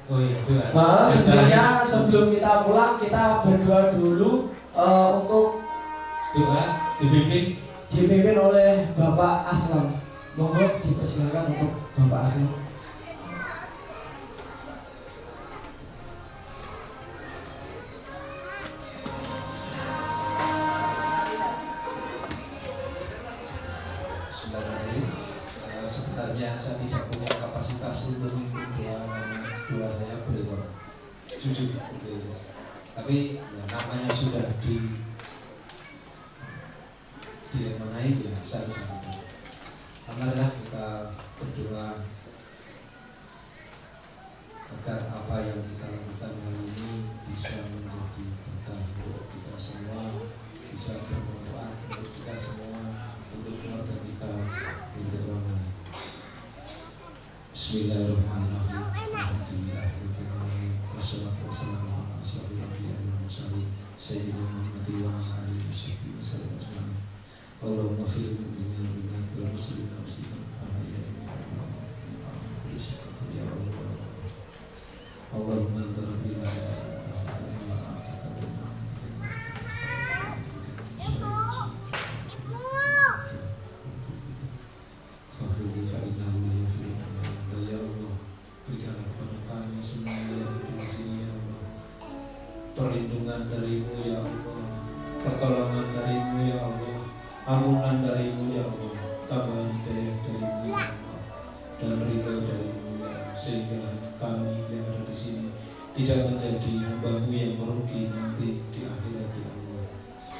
Oh iya, Sebelumnya sebelum kita pulang, kita berdoa dulu untuk doa dipimpin oleh Bapak Aslam. Monggo dipersilakan untuk Bapak Aslam. Sebenarnya saya tidak punya kapasitas untuk memimpin doa saya beliau jujur, tapi ya, namanya sudah dimenai ya saya. Alhamdulillah kita berdoa Bismillahirrahmanirrahim. Alhamdulillahirrahmanirrahim. Wassalatu wassalamu ala asyrafil anbiya'i wal mursalin sayyidina Muhammadin wa ala alihi wa sahbihi wasallam. Allahumma fil mu'minina wal mu'minat wal muslimina wal muslimat ya Allah. Allahumma anta rabbina perlindungan darimu ya Allah, pertolongan darimu ya Allah, ampunan darimu ya Allah, tambahan hidayah darimu ya Allah, dan ridho darimu ya Allah, sehingga kami yang ada di sini tidak menjadi hamba-Mu yang merugi nanti di akhirat ya Allah.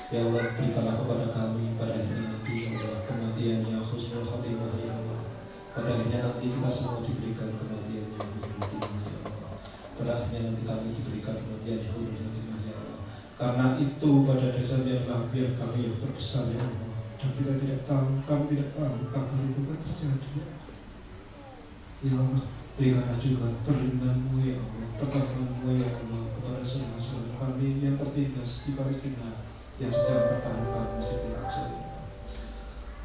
Ya Allah, berikanlah kepada kami pada akhirnya nanti ya Allah kematian yang husnul khotimah ya Allah. Pada akhirnya nanti kita semua diberikan kematian yang husnul khotimah ya Allah. Pada akhirnya nanti kami diberikan kematian yang husnul khotimah ya Allah. Karena itu pada dasarnya adalah biar kami yang terbesar ya Allah. Dan kita tidak tahu, kami tidak tahu kapan itu akan terjadi. Ya Allah, berikanlah juga perlindungan-Mu ya Allah, pertolongan-Mu ya Allah kepada saudara-saudara kami yang tertindas di Palestina yang sedang bertahankan Masjidil Aqsa ya Allah.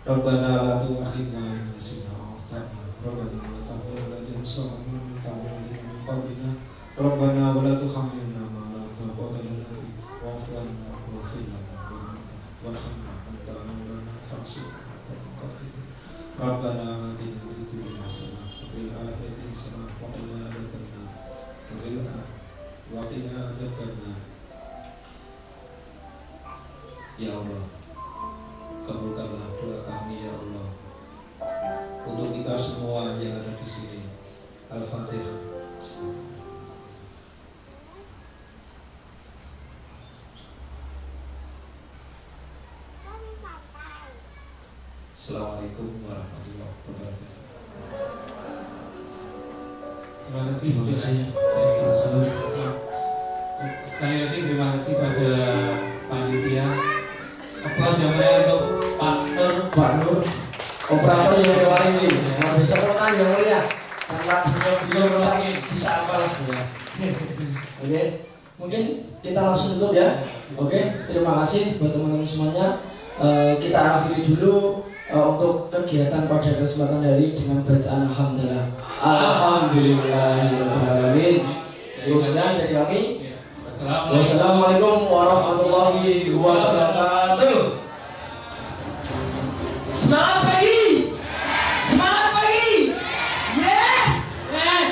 Rabbana la tu'akhidna in nasina aw akhtana. Rabbana la tahmilna alaina isran kama hamaltahu min qablina. Rabbana wa la tuhammilna ma la taqata lana bihi wa'fu 'anna waghfir lana warhamna anta maulana fansurna 'alal kafirin. Rabbana atina fid dunya hasanah wa fil akhirati hasanah wa qina adzabannar. Ya Allah, kabulkanlah doa kami ya Allah untuk kita semua yang ada di sini. Al-Fatihah. Assalamualaikum warahmatullahi wabarakatuh. Terima kasih. Sekali lagi terima kasih pada panitia. Aplaus yang mulia untuk Pak Nur, operator yang kemarin ini. Nah, bisa pulang yang mulia. Tanpa beliau lagi bisa apa lagi ya. Oke, mungkin kita langsung tutup ya. Oke, terima kasih buat teman-teman semuanya. Kita akhiri dulu untuk kegiatan pada kesempatan hari dengan bacaan alhamdulillah. Alhamdulillahirobbilalamin. Sekian dari kami. Wassalamualaikum warahmatullahi wabarakatuh. Semangat pagi. Semangat pagi. Yes. Yes.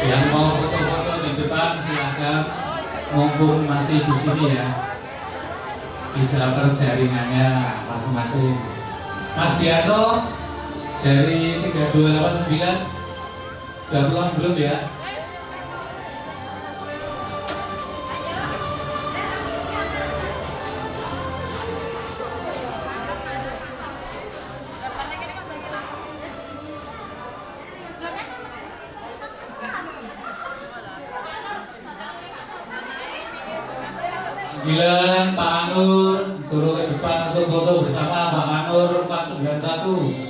Yang mau foto-foto di depan silakan, mumpung masih di sini ya, bisa perjaringannya masing-masing. Mas Diano dari 3289 udah pulang belum ya? Pak Anur suruh ke depan untuk foto bersama Pak Anur 491.